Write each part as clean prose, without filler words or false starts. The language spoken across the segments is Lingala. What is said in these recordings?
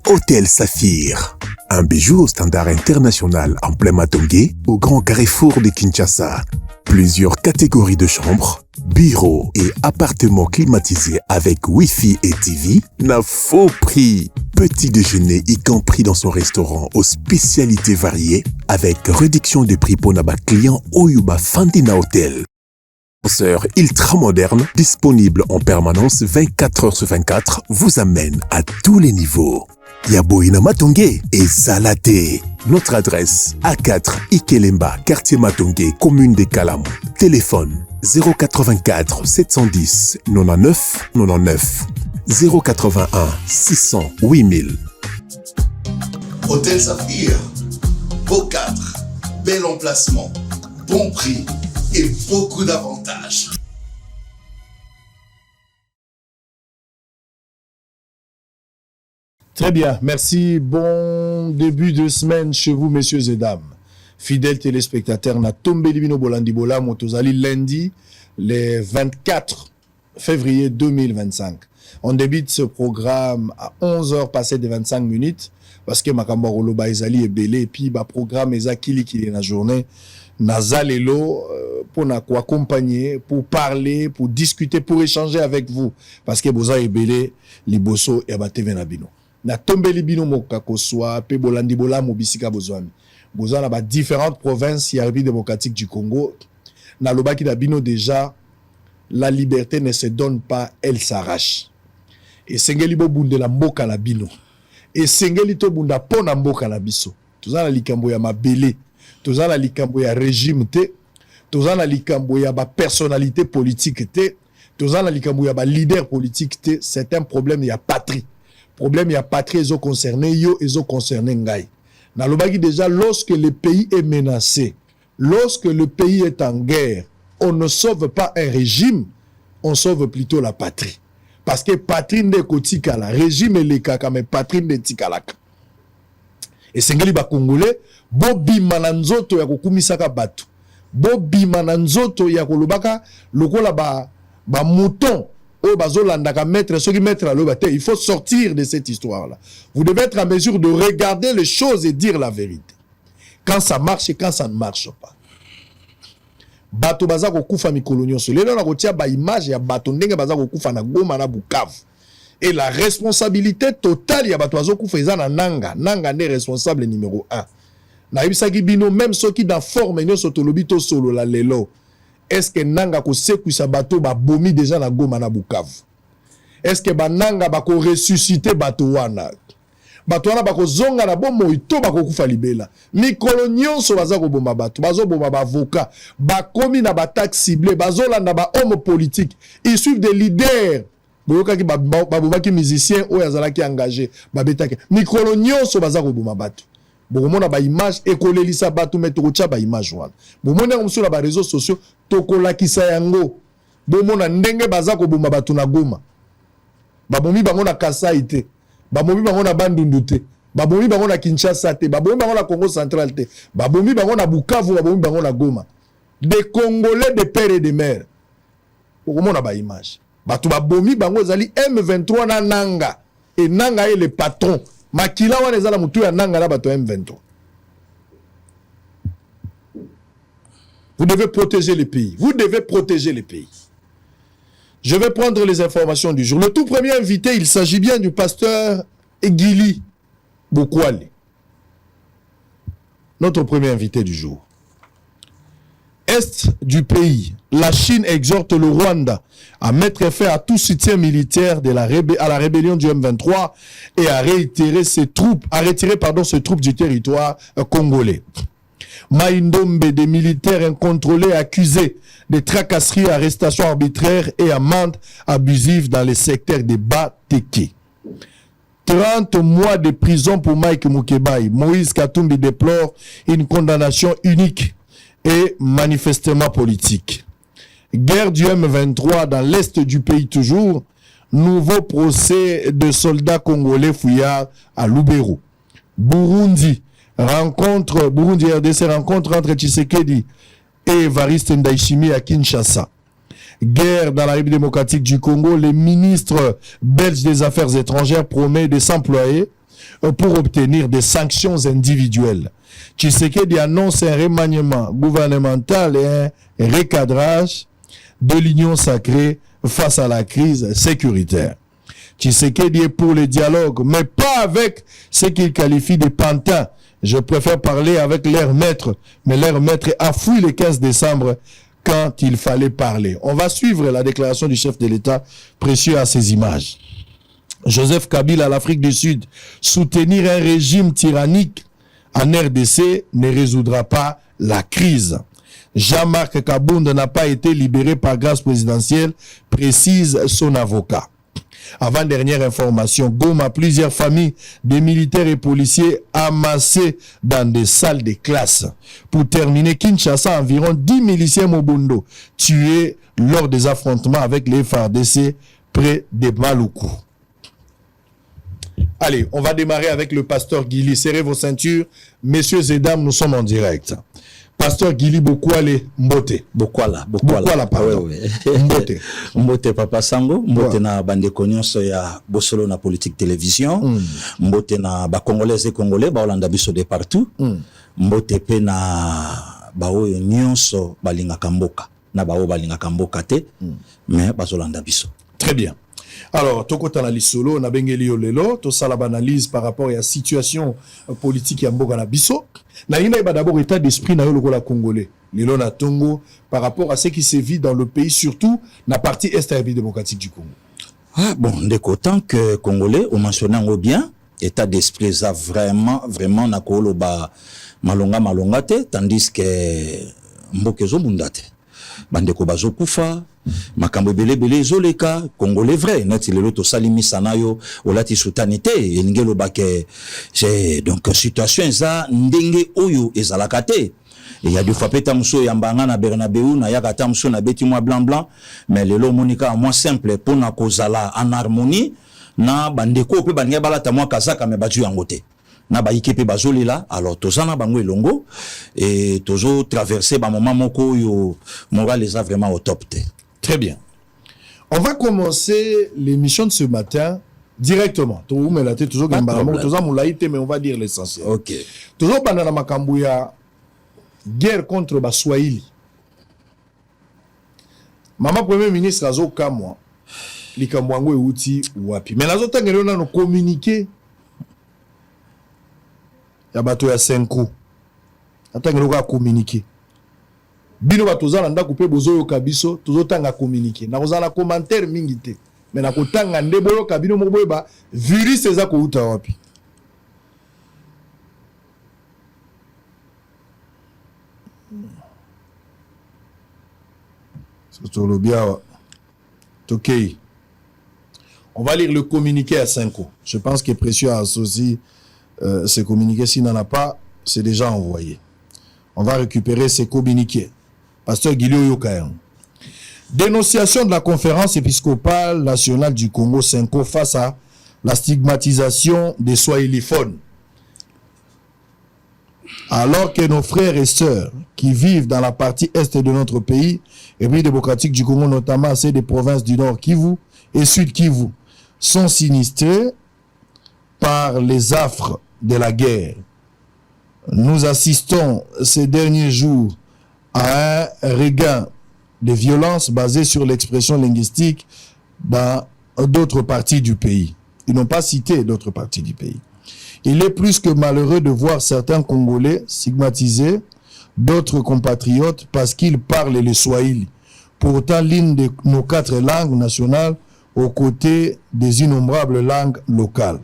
Hôtel Saphir. Un bijou au standard international en plein Matongé, au grand carrefour de Kinshasa. Plusieurs catégories de chambres, bureaux et appartements climatisés avec Wi-Fi et TV n'a faux prix. Petit déjeuner y compris dans son restaurant aux spécialités variées avec réduction de prix pour naba client Oyuba Fandina Hotel. Ascenseur ultra moderne, disponible en permanence 24 heures sur 24, vous amène à tous les niveaux. Yaboina Matongé et Salaté. Notre adresse A4 Ikelemba, quartier Matongé, commune de Kalam. Téléphone 084 710 99 99 081 600 8000. Hôtel Saphir, beau cadre, bel emplacement, bon prix et beaucoup d'avantages. Très bien, merci. Bon début de semaine chez vous, messieurs et dames. Fidèles téléspectateurs, na tombe libino bolandi bola motozali lundi, le 24 février 2025. On débute ce programme à 11h passé de 25 minutes parce que Makamba Roloba Ezali est belé et puis le programme Ezakili qui est la journée. Nazalelo pour nous accompagner, pour parler, pour discuter, pour échanger avec vous parce que Boza est belé, Liboso et Abateve Nabino. Na tombe libino mokakoswa pe bolandi bola mobisika bozwami boza na ba différentes provinces ya République démocratique du Congo na lobaki na bino déjà la liberté ne se donne pas, elle s'arrache et sengeli bo bundela mboka na bino et sengeli to bunda pona mboka na biso toza na likambo ya mabele toza na likambo ya régime te toza na likambo ya ba personnalité politique te toza na likambo ya ba leader politique te. C'est un problème ya patrie. Problème, il y a patrie, ils ont concerné, ils ont concerné Ngaï. Nalobaki déjà, lorsque le pays est menacé, lorsque le pays est en guerre, on ne sauve pas un régime, on sauve plutôt la patrie. Parce que patrie n'est qu'au la régime est le kaka, mais patrie n'est tikalaka. Et Sengeli ba Congolais, bobi mananzoto ya kukumisaka batu, bobi mananzoto ya kolobaka, lokola ba mouton. Il faut sortir de cette histoire-là. Vous devez être en mesure de regarder les choses et dire la vérité. Quand ça marche et quand ça ne marche pas. Bato bazako kufa mikolonyo so. Lelo na kotia ba image ya bato ndenge bazako kufa na Goma na Bukavu. Et la responsabilité totale ya bato bazako kufa eza na Nanga. Nanga n'est responsable numéro 1. Na ibisaki bino même ceux qui dans forme nyoso tolobito solo la lelo. Est-ce que Nanga ko sekuisa bato ba bomi déjà na Goma na Bukavu? Est-ce que ba Nanga ba ko ressusciter bato wana? Bato wana ba ko zonga na bomo ito ba ko kufa libela. Mikolo nyonso baza ko bomba bato, bazo bomba ba avocat, ba komi na ba taxe ciblé, bazo landa ba homme politique. Ils suivent des leaders. Boyoka ki ba bomba ki musicien o yazala ki engagé, ba betake. Mikolo nyonso baza ko bomba bato. Bomona ba image ekolelisa bato metoko tcha ba image wana. Bomona ngomso na ba réseaux sociaux tokolakisa yango. Bomona ndenge baza ko bomba bato na Goma. Babomi bango na Kasai te. Babomi bango na Bandundu te. Babomi bango na Kinshasa te. Babomi bango na Congo central te. Babomi bango na Bukavu, babomi bango na Goma. Des Congolais de père et de mère. Bomona ba image. Bato babomi bango zali M23 na Nanga. Et Nanga est le patron. Makila wana ezala mutu ya Nanga na bato M23. Vous devez protéger les pays. Vous devez protéger les pays. Je vais prendre les informations du jour. Le tout premier invité, il s'agit bien du pasteur Egili Bokwale. Notre premier invité du jour. Est du pays, la Chine exhorte le Rwanda à mettre fin à tout soutien militaire de à la rébellion du M23 et à retirer ses troupes du territoire congolais. Maïndombe, des militaires incontrôlés accusés de tracasseries, arrestations arbitraires et amendes abusives dans les secteurs de Bateke. 30 mois de prison pour Mike Mukebai. Moïse Katumbi déplore une condamnation unique et manifestement politique. Guerre du M23 dans l'est du pays toujours. Nouveau procès de soldats congolais fouillards à Lubero. Burundi RDC rencontre entre Tshisekedi et Evariste Ndayishimiye à Kinshasa. Guerre dans la République démocratique du Congo. Le ministre belge des Affaires étrangères promet de s'employer pour obtenir des sanctions individuelles. Tshisekedi annonce un remaniement gouvernemental et un recadrage de l'union sacrée face à la crise sécuritaire. Tshisekedi est pour le dialogue, mais pas avec ce qu'il qualifie de pantins. Je préfère parler avec leur maître, mais leur maître a fui le 15 décembre quand il fallait parler. On va suivre la déclaration du chef de l'État précieux à ces images. Joseph Kabila à l'Afrique du Sud, soutenir un régime tyrannique en RDC ne résoudra pas la crise. Jean-Marc Kabound n'a pas été libéré par grâce présidentielle, précise son avocat. Avant-dernière information, Goma, plusieurs familles de militaires et policiers amassés dans des salles de classe. Pour terminer, Kinshasa, environ 10 miliciens Mobundo tués lors des affrontements avec les FARDC près de Maluku. Allez, on va démarrer avec le pasteur Guili. Serrez vos ceintures. Messieurs et dames, nous sommes en direct. Pasteur Guili Bokwale Mbote. Bokwala, pardon. Ouais. Mbote. Mbote Papa Sango, Mbote na bande konyonso ya Bosolo na politique télévision, Mbote na ba congolais et congolais ba Olanda biso de partout. Mbote pe na ba oyo nyonso balinga kamboka. Na ba o balinga kamboka te, mais ba Olanda biso. Très bien. Alors, toko tanali solo na bengeli lelo, to sala analyse par rapport à la situation politique ya mboka na biso. Na ina iba d'abord état d'esprit na yo lokola congolais. Lelo na Tongo par rapport à ce qui se vit dans le pays, surtout na partie est République démocratique du Congo. Ah bon, dès tant que congolais, on mentionne bien état d'esprit ça vraiment na koloba malonga te, tandis que mbokezo bundate. Bandeko bazo kufa makambo belebele zoleka congolais vrai neti lelo to salimi sanayo olati soutanité elingelo bake c'est donc situation za ndenge oyo ezalaka te et il y a deux fois peta muso yambanga na Bernabeu na yakata muso na beti moi blanc mais lelo monika moi simple pour na kozala en harmonie na bandeko pe banya balata moi kazaka me baju yangote na ba ikipe bazolela alors tozana bango elongo et tozo traverser ba moment moko yo moral les a vraiment au top te. Très bien. On va commencer l'émission de ce matin directement. Toujours mais on va dire l'essentiel. OK. Toujours pendant la makambuya guerre contre Baswahili. Maman premier ministre azo kamwa likamwango euti wapi. Mais nazo tangelo na no communiquer ya bato ya 5 ans. Atangelo ka communiquer. Bino batozala nda couper bozoyo kabiso tozotanga communiquer. Na kozala commentaire mingi te. Mais na kotanga ndeboyo kabino moboyeba virus eza ko uta wapi. Ok. On va lire le communiqué à 5 ans. Je pense que Précieux a associé ces communiqués. S'il n'en a pas, c'est déjà envoyé. On va récupérer ces communiqués. Pasteur Guilio Yokayan. Dénonciation de la conférence épiscopale nationale du Congo 5 face à la stigmatisation des swahiliphones. Alors que nos frères et sœurs qui vivent dans la partie est de notre pays, République démocratique du Congo, notamment celles des provinces du Nord Kivu et Sud Kivu, sont sinistrés par les affres de la guerre. Nous assistons ces derniers jours à un regain de violence basé sur l'expression linguistique dans d'autres parties du pays. Ils n'ont pas cité d'autres parties du pays. Il est plus que malheureux de voir certains Congolais stigmatiser d'autres compatriotes parce qu'ils parlent le Swahili. Pourtant, l'une de nos 4 langues nationales aux côtés des innombrables langues locales.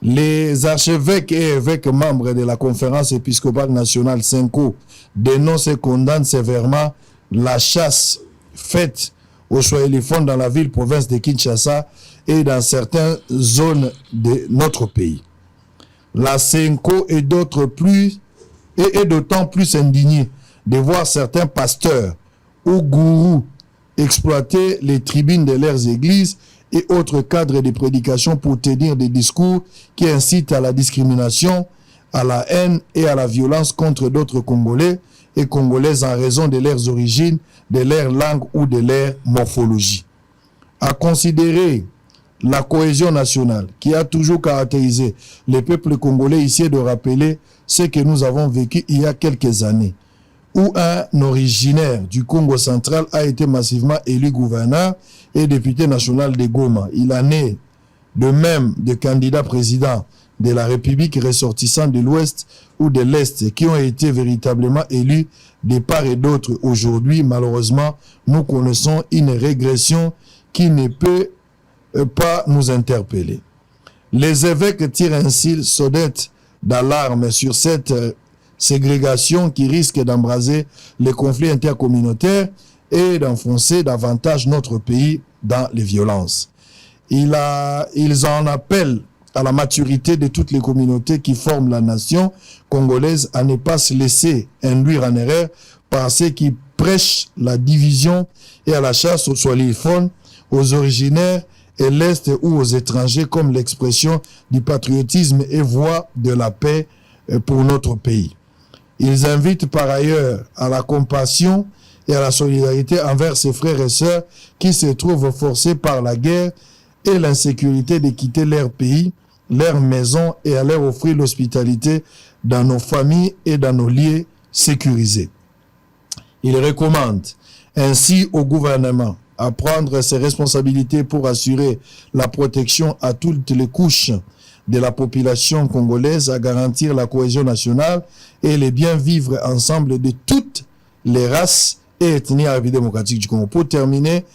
Les archevêques et évêques membres de la conférence épiscopale nationale 5O dénoncent et condamnent sévèrement la chasse faite aux swahiliphones dans la ville-province de Kinshasa et dans certaines zones de notre pays. La CENCO est d'autant plus indignée de voir certains pasteurs ou gourous exploiter les tribunes de leurs églises et autres cadres de prédication pour tenir des discours qui incitent à la discrimination, à la haine et à la violence contre d'autres Congolais et Congolaises en raison de leurs origines, de leur langue ou de leur morphologie. À considérer la cohésion nationale qui a toujours caractérisé les peuples congolais ici est de rappeler ce que nous avons vécu il y a quelques années, où un originaire du Congo central a été massivement élu gouverneur et député national de Goma. Il en est de même de candidats présidents de la République ressortissants de l'Ouest ou de l'Est qui ont été véritablement élus de part et d'autre. Aujourd'hui, malheureusement, nous connaissons une régression qui ne peut pas nous interpeller. Les évêques tirent ainsi sonnette d'alarme sur cette ségrégation qui risque d'embraser les conflits intercommunautaires et d'enfoncer davantage notre pays dans les violences. Ils en appellent à la maturité de toutes les communautés qui forment la nation congolaise à ne pas se laisser induire en erreur par ceux qui prêchent la division et à la chasse aux soiliphones, aux originaires et l'Est ou aux étrangers comme l'expression du patriotisme et voie de la paix pour notre pays. Ils invitent par ailleurs à la compassion et à la solidarité envers ses frères et sœurs qui se trouvent forcés par la guerre et l'insécurité de quitter leur pays, leur maison et à leur offrir l'hospitalité dans nos familles et dans nos lieux sécurisés. Il recommande ainsi au gouvernement à prendre ses responsabilités pour assurer la protection à toutes les couches de la population congolaise, à garantir la cohésion nationale et le bien vivre ensemble de toutes les races et ethnies à la République démocratique du Congo. Pour terminer,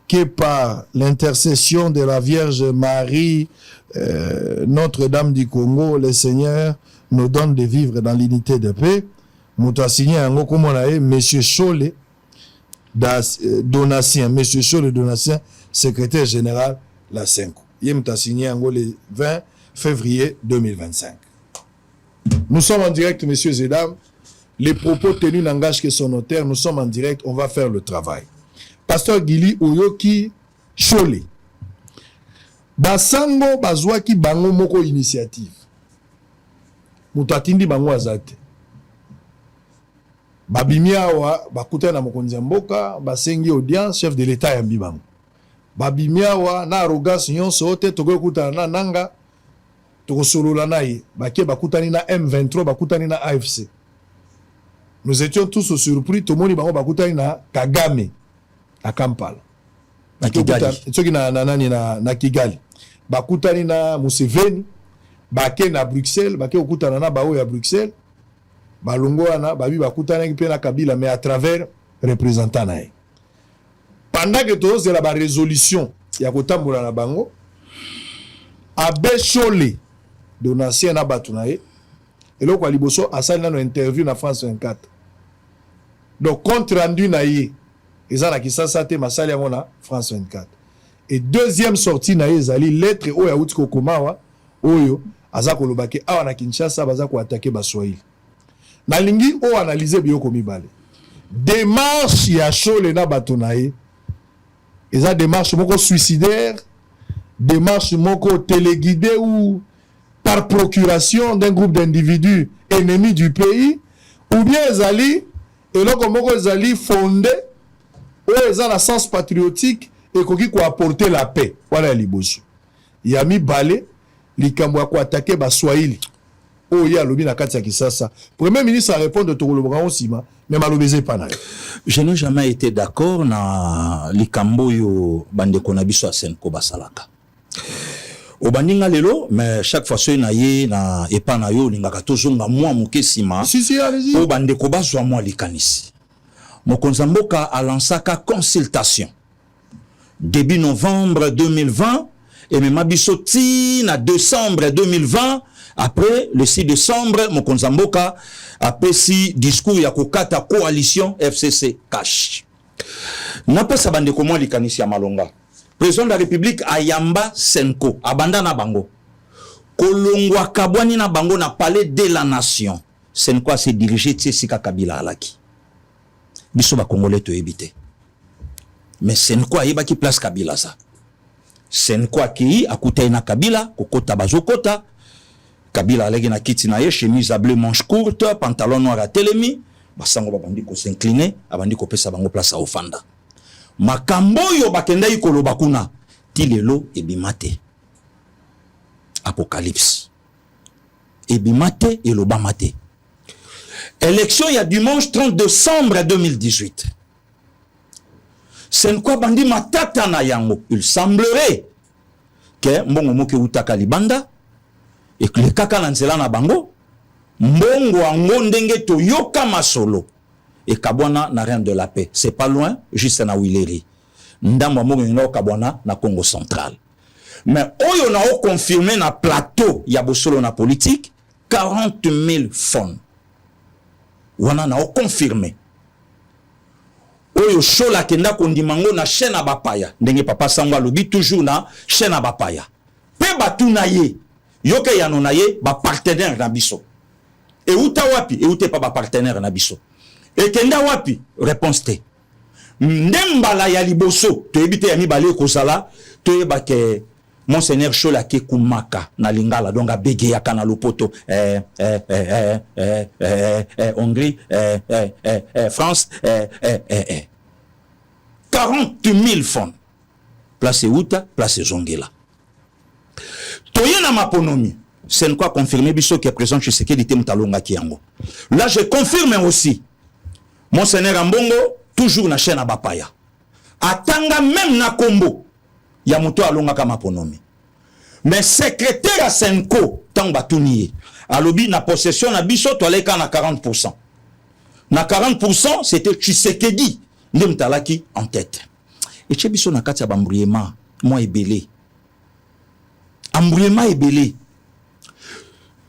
que par l'intercession de la Vierge Marie, Notre-Dame du Congo, le Seigneur nous donne de vivre dans l'unité de paix. Moutasigné Ango Komonae, Monsieur Cholé Donatien, Monsieur Cholé Donatien, secrétaire général la Senko. Il m'a signé Ango le 20 février 2025. Nous sommes en direct, messieurs et dames. Les propos tenus n'engagent que son notaire. Nous sommes en direct, on va faire le travail. Pasteur Gili Oyoki Cholé. Basango bazwaki bango moko initiative. Mutatindi bango azate. Babimiawa bakuta na mokonzi ya mboka, basengi audience chef de l'état ya mbibango. Babimiawa na arrogance nyonso te tokokuta na nanga tokosolola na ye. Bake bakutani na M23, bakutani na AFC. Nous étions tous surpris, tomoni bango bakutani na Kagame à Kampala. Na Kigali. Bakutani na Museveni, bake na Bruxelles, bake okutana na bao ya Bruxelles. Balongoana, babi bakutana ki pe na Kabila, mais à travers représentant na ye. Pendant que tous c'est la résolution ya kotambola na bango, Abbé Cholé Donatien na batu na ye, eloko ya liboso asali na no interview na France 24. Donc compte rendu na ye eza na Kisasa te masali yango na France 24. Et deuxième sortie na ye ezali lettre oyo auti kokomawa oyo aza kolobaki awa na Kinshasa baza ko attaquer baswahili. Nalingi o analyser biyoko mibale. Démarche ya Cholé na bato na ye eza démarche moko suicidaire, démarche moko téléguidée ou par procuration d'un groupe d'individus ennemis du pays, ou bien ezali eloko moko ezali fondé ou eza na sens patriotique et koki ko apporter la paix. Voilà liboso. Yami balé likambo ko attaquer ba Swahili. Oh ya lobi na kati ya Kisasa. Premier ministre a répondu to kolobra osima, mais malobézé pas na. Je n'ai jamais été d'accord na likambo yo bande konabiso a Senko basalaka. Obandinga lelo, mais chaque fois so na ye na epa na yo lingaka tozonga mwa muke sima. Si, allez-y. Obande ko bazwa mwa likanisi. Mokonza mboka a lancaka consultation. Début novembre 2020 et même abiso na décembre 2020. Après le 6 décembre, Mokonza mboka a pesi discours ya kokata coalition FCC cash. Na pesa bande ko mwa likanisi ya malonga. Président de la République ayamba Senko abanda na bango. Kolongwa kabwani na bango na palais de la nation. Senko se diriger Tsika Kabila alaki. Biso ba Congolais to ebité. Mais Senko ayeba ki place Kabila sa. Senko aki akuta na Kabila kokota bazokota. Kabila alegi na kiti na ye chemise à bleu manche courte, pantalon noir à telemi, basango babandi ko s'incliner, abandi ko pesa bango place à ofanda. Makambo yo bakenda ikolo bakuna Tilelo et Bimate. Apocalypse. Et Bimate et l'Obamate. Élection, il y a dimanche 30 décembre 2018. C'est quoi bandi matata na yango? Il semblerait que mbongo moke utaka libanda et que le kaka na nzela na bango mbongo ango ndenge to yoka masolo et kabwana na rien de la paix. C'est pas loin, juste na Wileri. Ndamwa mbongo ngo kabwana na Congo central. Mais oyo na o confirmé na plateau ya bosolo na politique 40 000 fonds. Wana na o confirmé. Oyo show la kenda kondimango na chaîne à bapaya. Ndenge papa sangwa lobi toujours na chaîne à bapaya. Pe batu na ye. Yoke yano na ye ba partenaire na biso. E uta wapi? E ute pa ba partenaire na biso. E kenda wapi? Réponse te. Ndembala ya liboso. To ebite ya mibale kozala. To yeba ke Monseigneur Chola ke kumaka na lingala donc abege ya kana lopoto Hongrie France 40 000 fonds place Uta place Zongela toyena maponomi c'est quoi confirmer biso que présent chez Sekedi Temtalonga kiango là je confirme aussi Monseigneur Ambongo toujours na chaîne à Bapaya atanga même na kombo ya moto alonga kama ponomi mais secrétaire à Senko tant batunier alobi na possession na biso to aleka na 40%. Na 40% c'était Tshisekedi ndemtalaki en tête et chebiso na kati ya bambrouillement moi ebelé embrouillement ebelé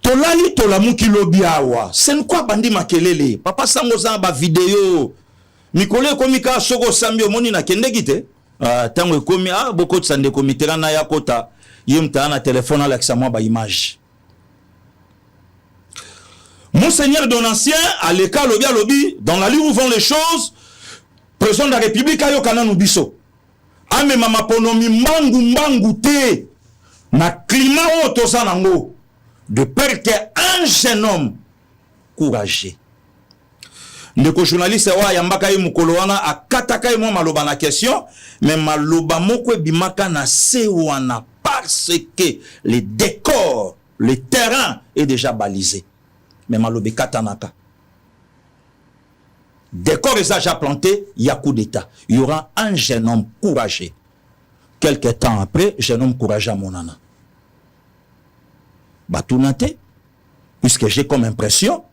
tolali tolamuki lobi awa Senko bandi makelele papa sango za ba vidéo mikole komika soko sambi omoni na kendeki te tango ekomi boko tsande komitera na ya kota yemta na téléphone avec sa moi ba image. Monseigneur Donancien à l'école lobby dans la ligne où vont les choses président de la République ayo kana nubiso ame mama ponomi mbangu te na climat auto sanango de peur que un jeune homme courageux ndeko journaliste wa yambaka ye mukolo wana akataka ye mo maloba na question mais maloba moko ebimaka na se wana parce que le décor le terrain est déjà balisé mais malobe katanaka décor est déjà planté il y a coup d'état il y aura un jeune homme courageux quelques temps après jeune homme courageux à monana batunate puisque j'ai comme impression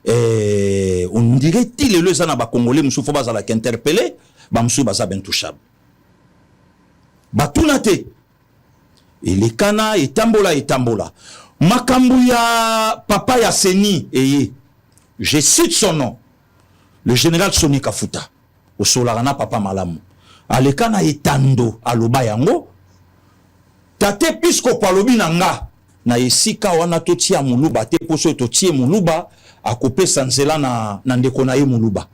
et on dirait qu'il est le zana ba congolais musu fo bazala interpellé ba musu baza intouchable batunate et les kana et tambola makambu ya papa ya Seni eye je cite son nom le général Soni Kafuta au solarana papa malamu alekana etando aloba yango tate pisko palobi nanga na esika wana totia muluba te poso totie muluba akopé sanzela na ndeko na ye muluba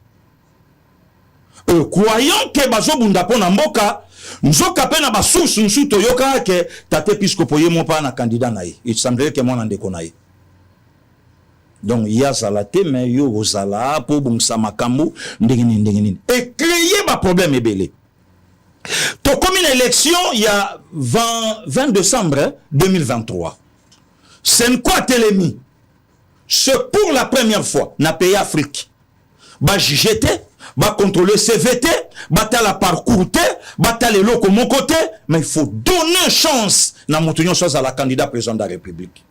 croyant que bazo bunda pona mboka nzoka pe na basusu nsu toyoka ke tate episcopo ye mo pa na candidat na ye il semblerait que moi ndeko na ye donc il y a zalate mais yo ozala po bongsa makambu ndengini et créer ba problème ebele to comme une élection il y a 20 décembre 2023 c'est quoi Télémi c'est pour la première fois na pays Afrique ba JGT ba contrôler CVT ba la parcours te ba les locaux mon côté mais il faut donner chance na motunyo chose à la candidat président de la République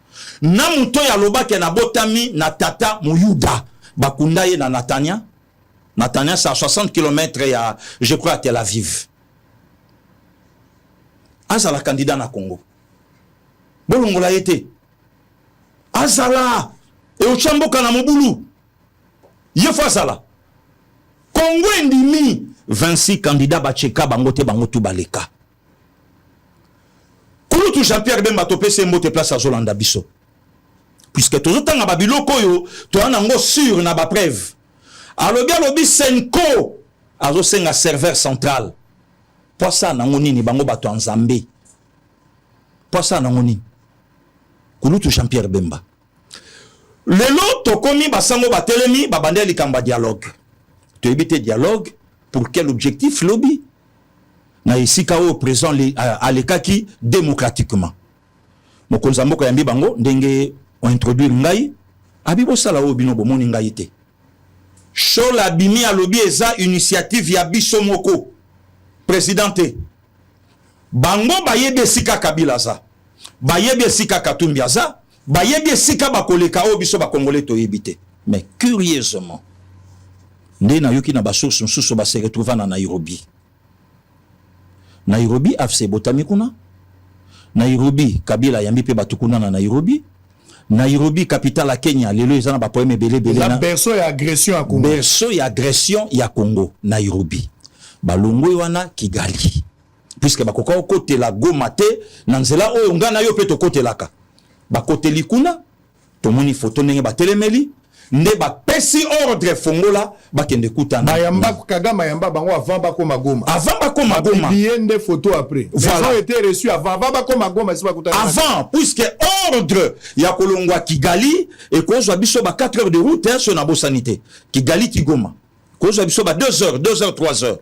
na muto ya loba ke na botami na tata Muyuda ba kundaye na Natania c'est à 60 km ya je crois à Tel Aviv azala candidat na Congo bolongola été azala et au chamboka na mobulu yefa azala Congo endimi 26 candidats bacheka bango te bango tu baleka kulutu Jean-Pierre Bemba topé sembote place à Zolanda biso puisque tout temps na babiloko yo to anango sur na ba preuve alobi Senko azo senga serveur central posa nango nini bango bato nzambe posa nango nini kulutu Jean-Pierre Bemba lelo tokomi basango batelemi babande likamba dialogue to ebite dialogue pour quel objectif lobby na esika o président alekaki démocratiquement mokonzi mboka yambi bango ndenge on introduire ngai abibo sala o bino bomoni ngai te shola bimi alobi eza initiative ya biso moko présidente bango bayebi esika Kabila za bayebi esika Katumbi za bayebi esika bakoleka o biso bakongole toyebi te mais curieusement nde na yoki na basource nsusu ba se retrouva na Nairobi afse botami kuna Nairobi Kabila yambi pe batukuna na Nairobi capitale ya Kenya lelo ezana ba poème belé la na berceau ya agression ya Congo berceau ya agression ya Congo Nairobi balongo wana Kigali puisque bakoka côté la Goma te na nzela oyo ngana yo pe to côté laka bakote likuna tomoni photo ndenge batelemeli nde bapesi ordre fongola bakende kutana mayamba Kagame mayamba bango avant bakoma Goma bien des photos après voilà. Ils ont été reçus avant bakoma Goma si bakutana avant puisque ordre ya kolongwa Kigali et kozwa biso ba 4 heures de route sur na bosanité Kigali Goma kozwa biso ba 2 heures 3 heures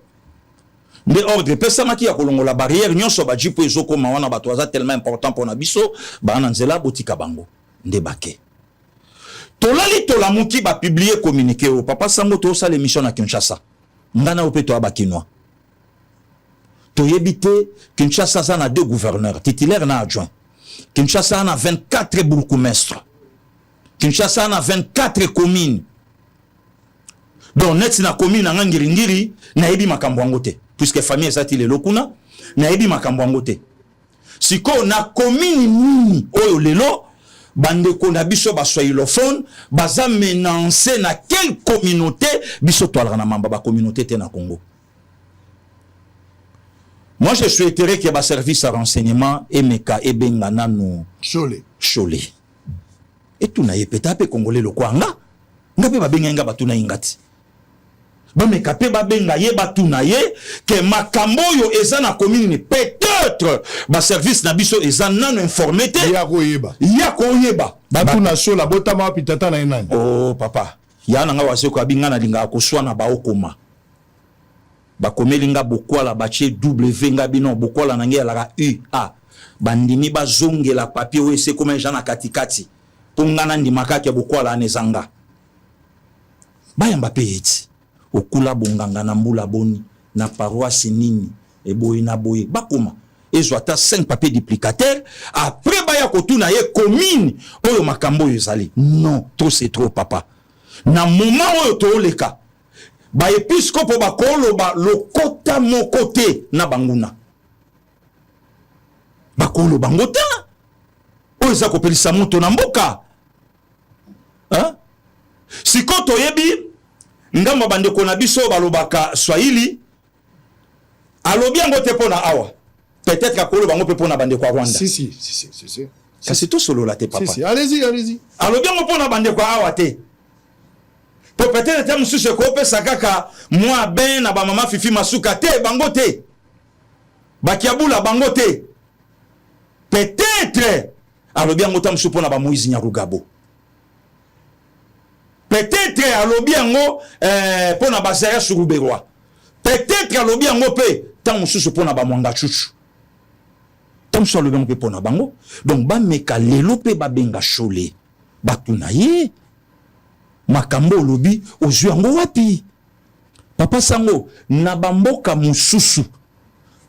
mais ordre pesa maki ya kolongola barrière nyonso ba jipo ezokoma wana ba 3 tellement important pour na biso ba na nzela botika bango nde bake tolali tolamuki ba publier communiqué au papa sango to sa l'émission na Kinshasa ngana opeto abakinwa to yebite Kinshasa ça na 2 gouverneurs titulaires na adjoint Kinshasa na 24 bourgmestres Kinshasa na 24 communes donc net na commune na ngiri na yebi makambo yango te puisque famille ezati lelo kuna na yebi makambo yango te siko na commune nini oyo lelo bandeko na biso baswahilophones baza menacé na quelle communauté biso toalaka na mamba ba communauté te na Congo. Moi je souhaiterais qu'il y ait un service à renseignement MK et Bengana no Cholé et tout na yepeta pe congolais le kwanga ngape ba benga batu na ingati ba mekape ba benga ye batu na ye que makambo yo eza na commune peut-être ba service na biso eza nano informé te ya koyeba batu na Chola botama pitata na enani oh papa ya nanga wase ko abinga na linga ko swana ba okoma ba komelinga bokwala ba che W nga bino bokwala na ngela UA bandimi ba zongela papier o ese comme jana katikati pungana ndimaka ke bokwala anezanga bayamba peyeti okula bonganga na mbula boni na paroisse nini e boyi na boyi bakoma ezwata 5 papiers duplicataires après baya kotuna ye commune oyo makambo ezali non trop c'est trop papa na moment oyo toleka ba episcope ba koloba lokota mokote na banguna bakolo bangota oyo za kopelisa moto na mboka hein sikoto yebi ngamba bandeko na biso balobaka Swahili alobi yango te pona awa peut-être akolo bango pe pona bandeko Rwanda si kasi to solo la te papa si allez-y alobi yango pona bandeko awa te peut-être te mususu ko pesa kaka moi ben na ba mama fifi masuka te bango te bakiabula bango te peut-être alobi yango ta mususu pona ba Moïse Nyarugabo peut-être alobi yango pona Bazaya Suruberwa peut-être alobi yango pe tant mususu pona ba Mwanga Chuchu tant so alobi yango pe pona bango donc ba meka lelo pe ba benga Cholé batuna ye makambo olobi ozwi yango wapi papa sango na bamboka mususu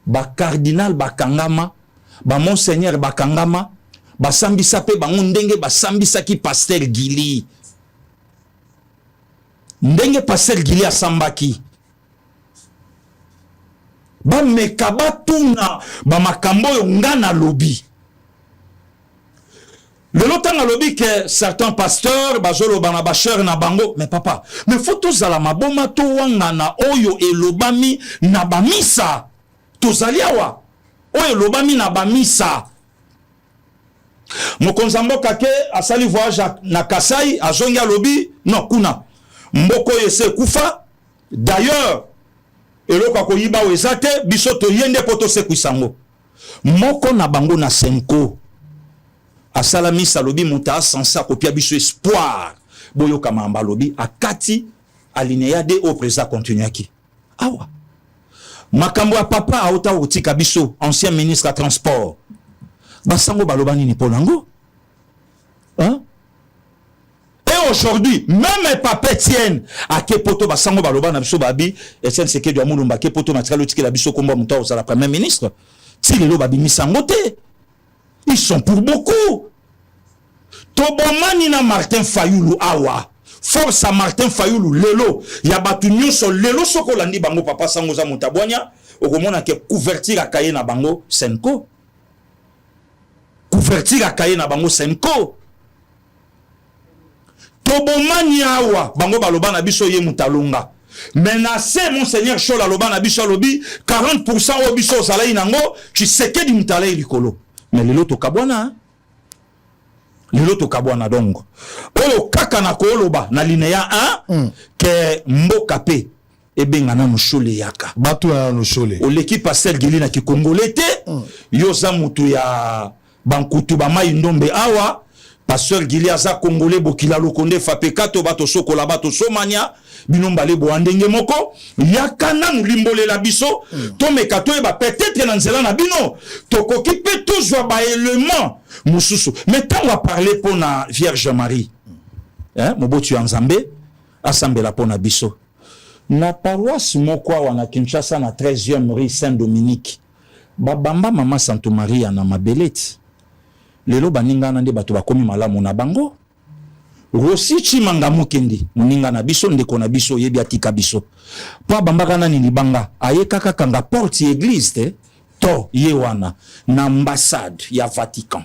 ba cardinal bakangama ba monseigneur bakangama basambisa pe bango ndenge basambisaki pasteur Gili ndenge pasteur Gili asambaki ba meka batuna ba makambo yo ngana lobi le lotanga lobi que certains pasteurs bazolo bana bacheur na bango mais papa mais faut tozala maboma to wanga na oyo elobami na bamisa tozali awa oyo elobami na bamisa mokonza mboka ke asali voyage na Kasai azongi alobi non kuna mboko yese kufa d'ailleurs eloko akoyiba wezate biso toyende poto se kuisango moko na bango na senko asalami salobi muta sansa kopia biso espoir boyo kamamba lobi akati alinéa de au présent continuaki awa makambo ya papa auta otika biso ancien ministre à transport basango balobani ni ponango hein. Et aujourd'hui même papa Etienne à Kepoto basango balobana biso babi Etienne Sekedi Amulumba Kepoto matikalo tikela biso komba muta au la premier ministre ti lelo babi misangote ils sont pour beaucoup tobomani na Martin Fayulu awa force à Martin Fayulu lelo ya batu nyonso lelo soko landi bango papa sango za mutabwanya okomona ke couverture akaye na bango Senko couverture akaye na bango Senko tobomani awa bango baloba na biso ye mutalunga menacé monseigneur Chola loba na biso lobi 40% o biso salai nango Tshisekedi mutalai likolo mais lelo to kabwana lelo to kabwana donc oyo kaka na koloba na linéa 1 ke mboka pe ebengana no Chole yaka batu na no Chole o l'équipe pasteur Gili na ki congolais te yo za mutu ya bankutu ba mai ndombe awa pasteur Gili aza congolais bokila lokonde fapeka to bato sokola bato somania binomba le bo andenge moko yaka na mulimbole la biso to mekato e ba peut-être na nzela na bino to koki pe toujours ba élément mususu mais tant on va parler pour na Vierge Marie hein mobotu ya Nzambe asambela pona biso na paroisse moko wana Kinshasa na 13e rue Saint-Dominique babamba mama Santo Maria na mabeleti lelo baninga na nde bato bakomi malamu na bango Rosi Chimanga Mukendi muninga na biso ndeko na biso yebi atika biso po bambaka na ni banga aye kaka kanga porte église te to ye wana na ambassade ya Vatican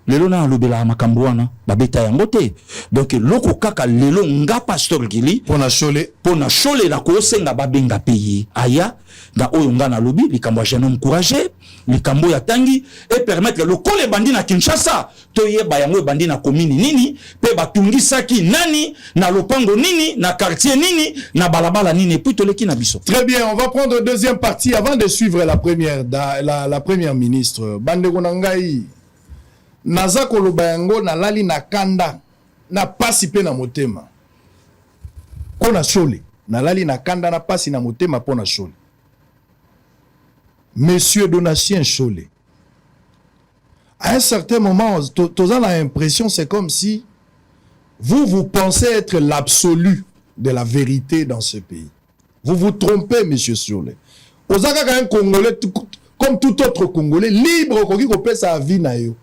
lelo na lobela makambo wana babeta yango te donc loko kaka lelo nga pasteur Gili pona Chole la ko senga babenga payer aya na oyo nga na lobi likambo ya jeune encourager likambo ya tangi et permettre le kole bandi na Kinshasa to yeba yango bandi na commune nini pe batungisaki nani na lopango nini na quartier nini na balabala nini puis to leki na biso. Très bien, on va prendre deuxième partie avant de suivre la première la première ministre Bandeko Nangai naza koloba yango na lali na kanda na pasi pe na motema pona Chole na lali na kanda na pasi na motema pona Chole. Monsieur Donatien Chole, à un certain moment tous a l'impression c'est comme si vous pensez être l'absolu de la vérité dans ce pays. Vous vous trompez, monsieur Chole. Ozaka un Congolais comme tout autre Congolais libre koki kopesa sa vie na yo.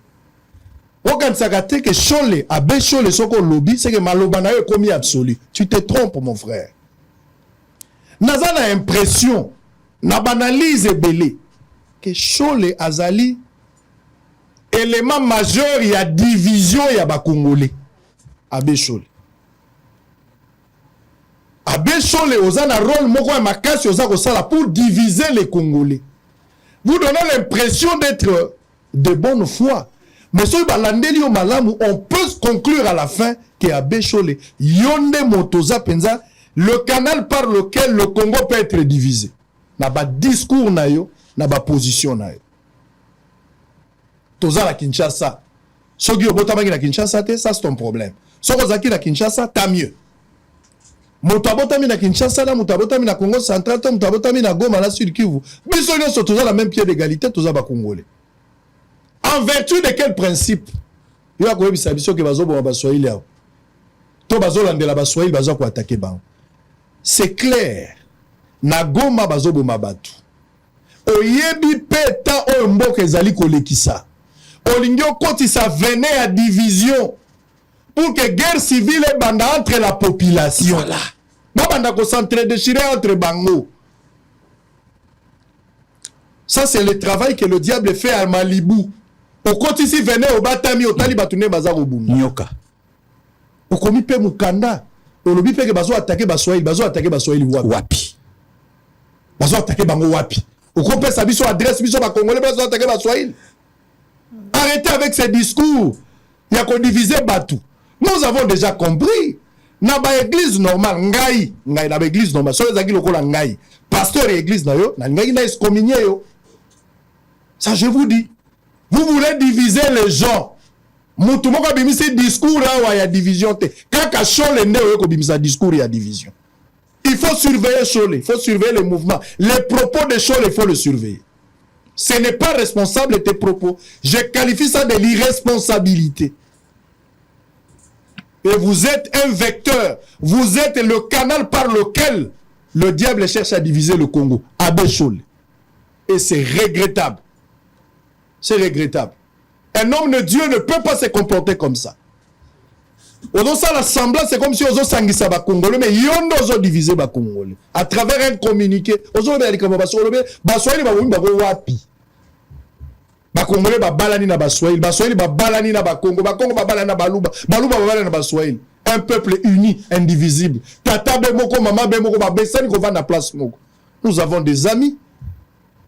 Aucun sagate que Chole, abe Chole soko lobby, c'est que maloba na yo komi absolu. Tu te trompes mon frère. Naza na impression, na banalise belé que Chole azali élément majeur ya division ya ba Congolais. Abe Chole. Abe Chole ozana rôle moko ya makasi ozako sala pour diviser les Congolais. Vous donnez l'impression d'être de bonne foi. Mais si balandeli yo malamu, on peut conclure à la fin que Abe Chole yonde motoza penza le canal par lequel le Congo peut être divisé. Na ba discours na yo, na ba position na yo. Toza la Kinshasa. Soki obotamaki na Kinshasa te, ça c'est ton problème. Soko zaki na Kinshasa, tant mieux. Moto abotami na Kinshasa, na moto abotami na Congo central, moto abotami na Goma na Sud Kivu. Biso nyonso toza la même pied d'égalité, toza ba Congolais. En vertu de quel principe? Yo akoyebisa biso ke bazoboma baswahili awo. To bazolandela baswahili bazo ko attaquer bango. C'est clair. Na Goma bazoboma batu. Oyebi peta o mboka ezali kolekisa. Olingi okotisa vene ya division pour que guerre civile banda entre la population. Voilà. Na banda ko s'entre-déchirer entre bango. Ça c'est le travail que le diable fait à Malibu. Au côté ici venez au batami au tali batune bazar au boum. Nyoka. Au komi pe mukanda. Au lobi pe que bazo attaquer baswahili wapi. Bazo attaquer bango wapi. Au kope sa biso adresse biso ba congolais bazo attaquer baswahili. Arrêtez avec ces discours. Il y a qu'on diviser Batou. Nous avons déjà compris. Na ba église normale ngai na ba église normale. So ezaki lokola ngai. Pasteur église na yo, na ngai na excommunié yo. Ça je vous dis. Vous voulez diviser les gens. Mutu moko bimisi discours là ya division te. Kaka Chole nde yo ko bimisa discours ya division. Il faut surveiller Cholet, il faut surveiller les mouvements. Les propos de Cholet, il faut le surveiller. Ce n'est pas responsable de tes propos. Je qualifie ça de l'irresponsabilité. Et vous êtes un vecteur. Vous êtes le canal par lequel le diable cherche à diviser le Congo. Abbé Cholet. Et c'est regrettable. C'est regrettable. Un homme de Dieu ne peut pas se comporter comme ça. Ça, l'assemblée, c'est comme si on s'anguissait les Congolais, mais ils ont divisé les Congolais. À travers un communiqué, ils ont dit que les Congolais ba balani na baswahili, baswahili ba balani na bakongo, bakongo ba balani na baluba, baluba ba balani na baswahili. Un peuple uni, indivisible. Tata bemoko, mama bemoko, ba besani ko va na place moko. Nous avons des amis.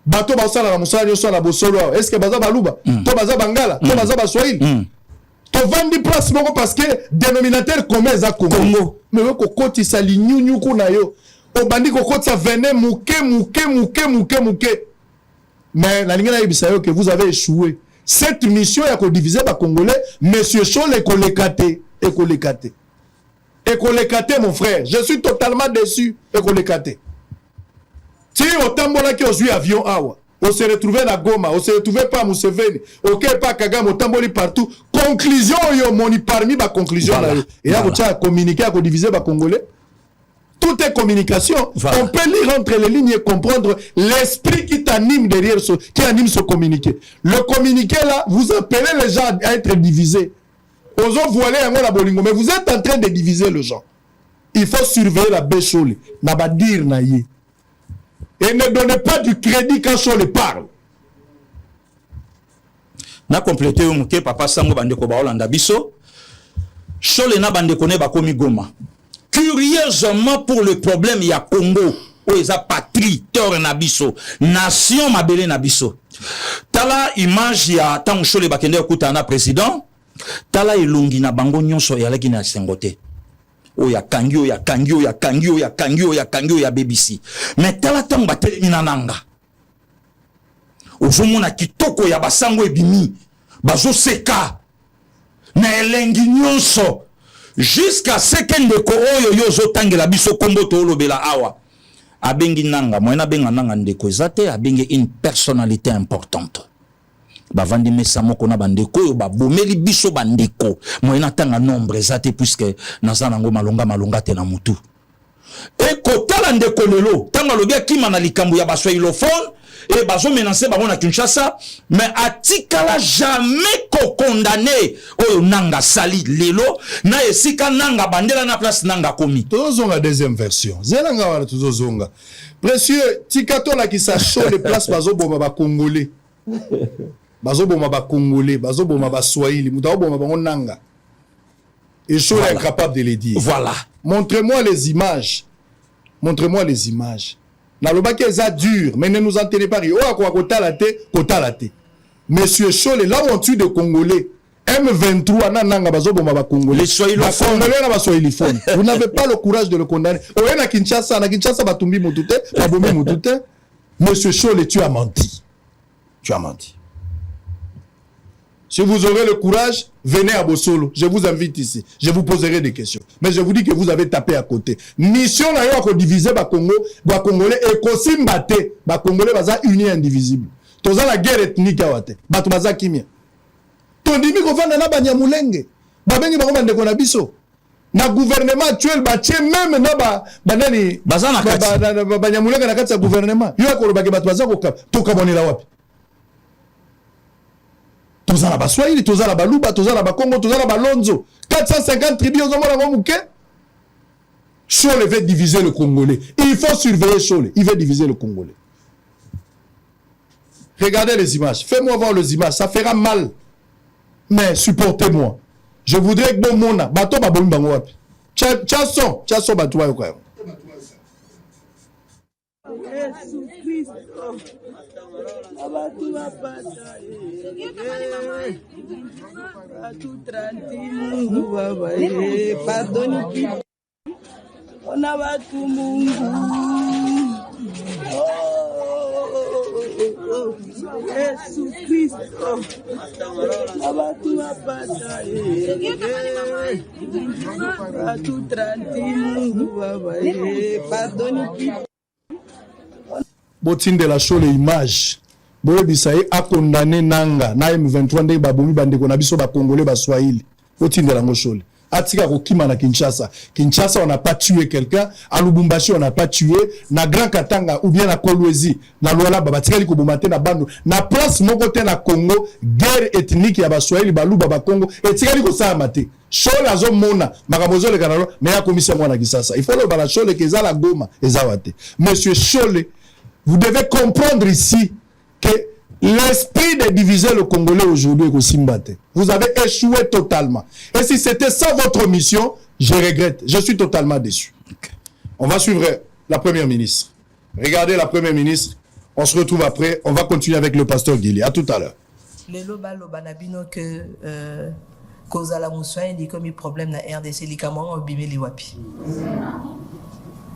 Bato ba sala na musala yo sala bosolo. Est-ce que baza baluba? To baza bangala, to baza baswahili. To vandi place moko parce que dénominateur commun za Congo. Mais ko koti sali nyunyu kuna yo. O bandi ko koti sa vene muke. Mais la ligne que vous avez échoué. Cette mission est diviser les Congolais. Monsieur Cholet est collecté. Mon frère. Je suis totalement déçu. Si au Tambola qui a joué avion, on se retrouvait à Goma, on se retrouvait pas à Museveni, ok, pas Kagame, au Tamboli partout. Conclusion, yo moni parmi ma conclusion. Et là, vous avez communiqué à diviser les Congolais. Tout est communication. Voilà. On peut lire entre les lignes et comprendre l'esprit qui t'anime derrière qui anime ce communiqué. Le communiqué là, vous appelez les gens à être divisés. Osons voiler un mot la bolingo, mais vous êtes en train de diviser les gens. Il faut surveiller la baie Cholet. N'a pas dire naïe. Et ne donnez pas du crédit quand Cholet parle. Na complété au mouké papa sango bandeko ba Holanda biso. Cholet na bandeko ne ba komi Goma. Curieusement pour le problème il y a Congo où ils a patrie tor nabiso nation mabele nabiso tala image ya tant Cholet bakende okuta na président tala ilungi na bango nyonso ya laki na sengote o ya kangio ya BBC mais tala tant bateli nanga ozomona kitoko ya basango ebimi bazo seka na elengi nyonso jusqu'à ce que ndeko oyo yozo tangela biso kombo to lobela awa abengi nanga moyena benga nanga ndeko ezate abengi une personnalité importante bavandi mesa moko na bandeko oyo babomeli biso bandeko moyena tanga nombre ezate puisque nazana ngo malonga te na mutu e kotala ndeko lelo tanga lobia kima na likambo ya baswahiliphone et bazo menacer bango na Kinshasa mais atikala jamais ko condamné oyo nanga sali lelo na esika nanga bandela na place nanga komi tozonga deuxième version zelanga wala tozonga précieux tikato la ki sa chaud les places bazo boma ba congolais bazo boma ba swahili muta boma bango nanga et chaud est incapable de les dire. Voilà, montrez-moi les images. Na lobaki eza dur, mais ne nous en tenez pas rire. Oh, quoi, kota la té. Monsieur Cholet, là où on tue des Congolais, M23, nananga bazo bomba ba Congolais. Les Swahilophones. Congolais na ba Swahilophones. Vous n'avez pas le courage de le condamner. Oh, na Kinshasa batumbi mutute, babomi mutute. Monsieur Cholet, tu as menti. Si vous aurez le courage, venez à Bossolo. Je vous invite ici. Je vous poserai des questions. Mais je vous dis que vous avez tapé à côté. Mission na yo ko diviser ba Congo, ba Congolais et kosimbate, ba Congolais baza unis indivisible. Toza la guerre ethnique awate. Ba to baza kimia. Tondimi ko fanda na banyamulenge. Ba bengi ba komande ko na biso. Na gouvernement actuel ba tie même na ba banani baza na kati. Ba banyamulenge na kati ya gouvernement. Yo ko ba ke ba to baza ko to kabonela wapi. Tozala baswahili, tozala baluba, tozala bakongo, tozala balonzo. 450 tribus aux hommes mouké. Cholet veut diviser le Congolais. Il faut surveiller Cholet. Il veut diviser le Congolais. Regardez les images. Fais-moi voir les images. Ça fera mal. Mais supportez-moi. Je voudrais que bon mona. Bato babon bango wapi. Tchason bato wa yoka. Yesu Kristo. Abatu bapata. Atu tranti Mungu baba. Pardoni pipo. Ona batu Mungu. Yesu Kristo abatu bapata batu trantini baba pardoni Botinde la show les images boye bisaye a condamné nanga na M23 ndenge babomi bandeko na biso ba congolais ba swahili botinde la ngoshole atika kokima na Kinshasa on n'a pas tué quelqu'un à Lubumbashi on n'a pas tué na Grand Katanga ou bien na Kolwezi na Luala babatikali ko bomate na bando na place moko te na Congo guerre ethnique ya ba swahili ba luba ba Congo etikali ko sa mate Chole azo mona makabozo le kanalo mais ya komisa mwana Kisasa il faut le bala Chole ke za la Goma ezawate monsieur Chole vous devez comprendre ici que l'esprit de diviser le Congolais aujourd'hui est aussi mbatté. Vous avez échoué totalement. Et si c'était ça votre mission, je regrette. Je suis totalement déçu. Okay. On va suivre la première ministre. Regardez la première ministre. On se retrouve après. On va continuer avec le pasteur Guili. À tout à l'heure. Le loba nabino que cause à la moussoine dit comme il problème na RDC likamon bimeli wapi.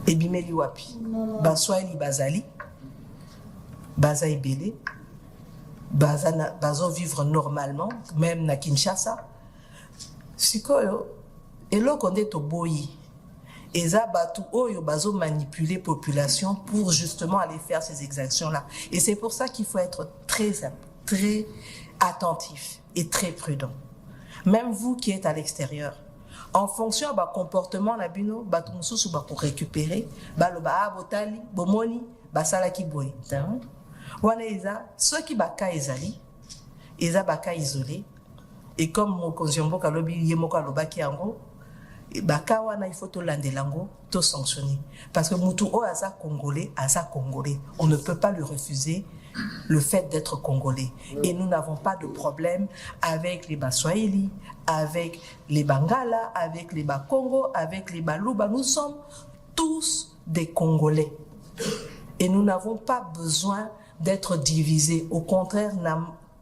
Et bimeli wapi. Baswali bazali. Baza ibele. Bazo vivre normalement, même na Kinshasa. Sikoyo, elo konde to boyi. Eza batu oyo bazo manipuler population pour justement aller faire ces exactions-là. Et c'est pour ça qu'il faut être très attentif et très prudent. Même vous qui êtes à l'extérieur, en fonction de comportement na bino, batu mususu ba pour récupérer, baloba botali, bomoni, basala ki boy. Wana eza ceux qui baka ezali eza baka isolé et comme mon konziombo kalobi yemoko aloba ki yango baka wana il faut to landelango to sanctionner parce que mutu o asa congolais on ne peut pas lui refuser le fait d'être congolais et nous n'avons pas de problème avec les Baswahili, avec les Bangala, avec les Bakongo, avec les Baluba, nous sommes tous des Congolais et nous n'avons pas besoin d'être divisés. Au contraire,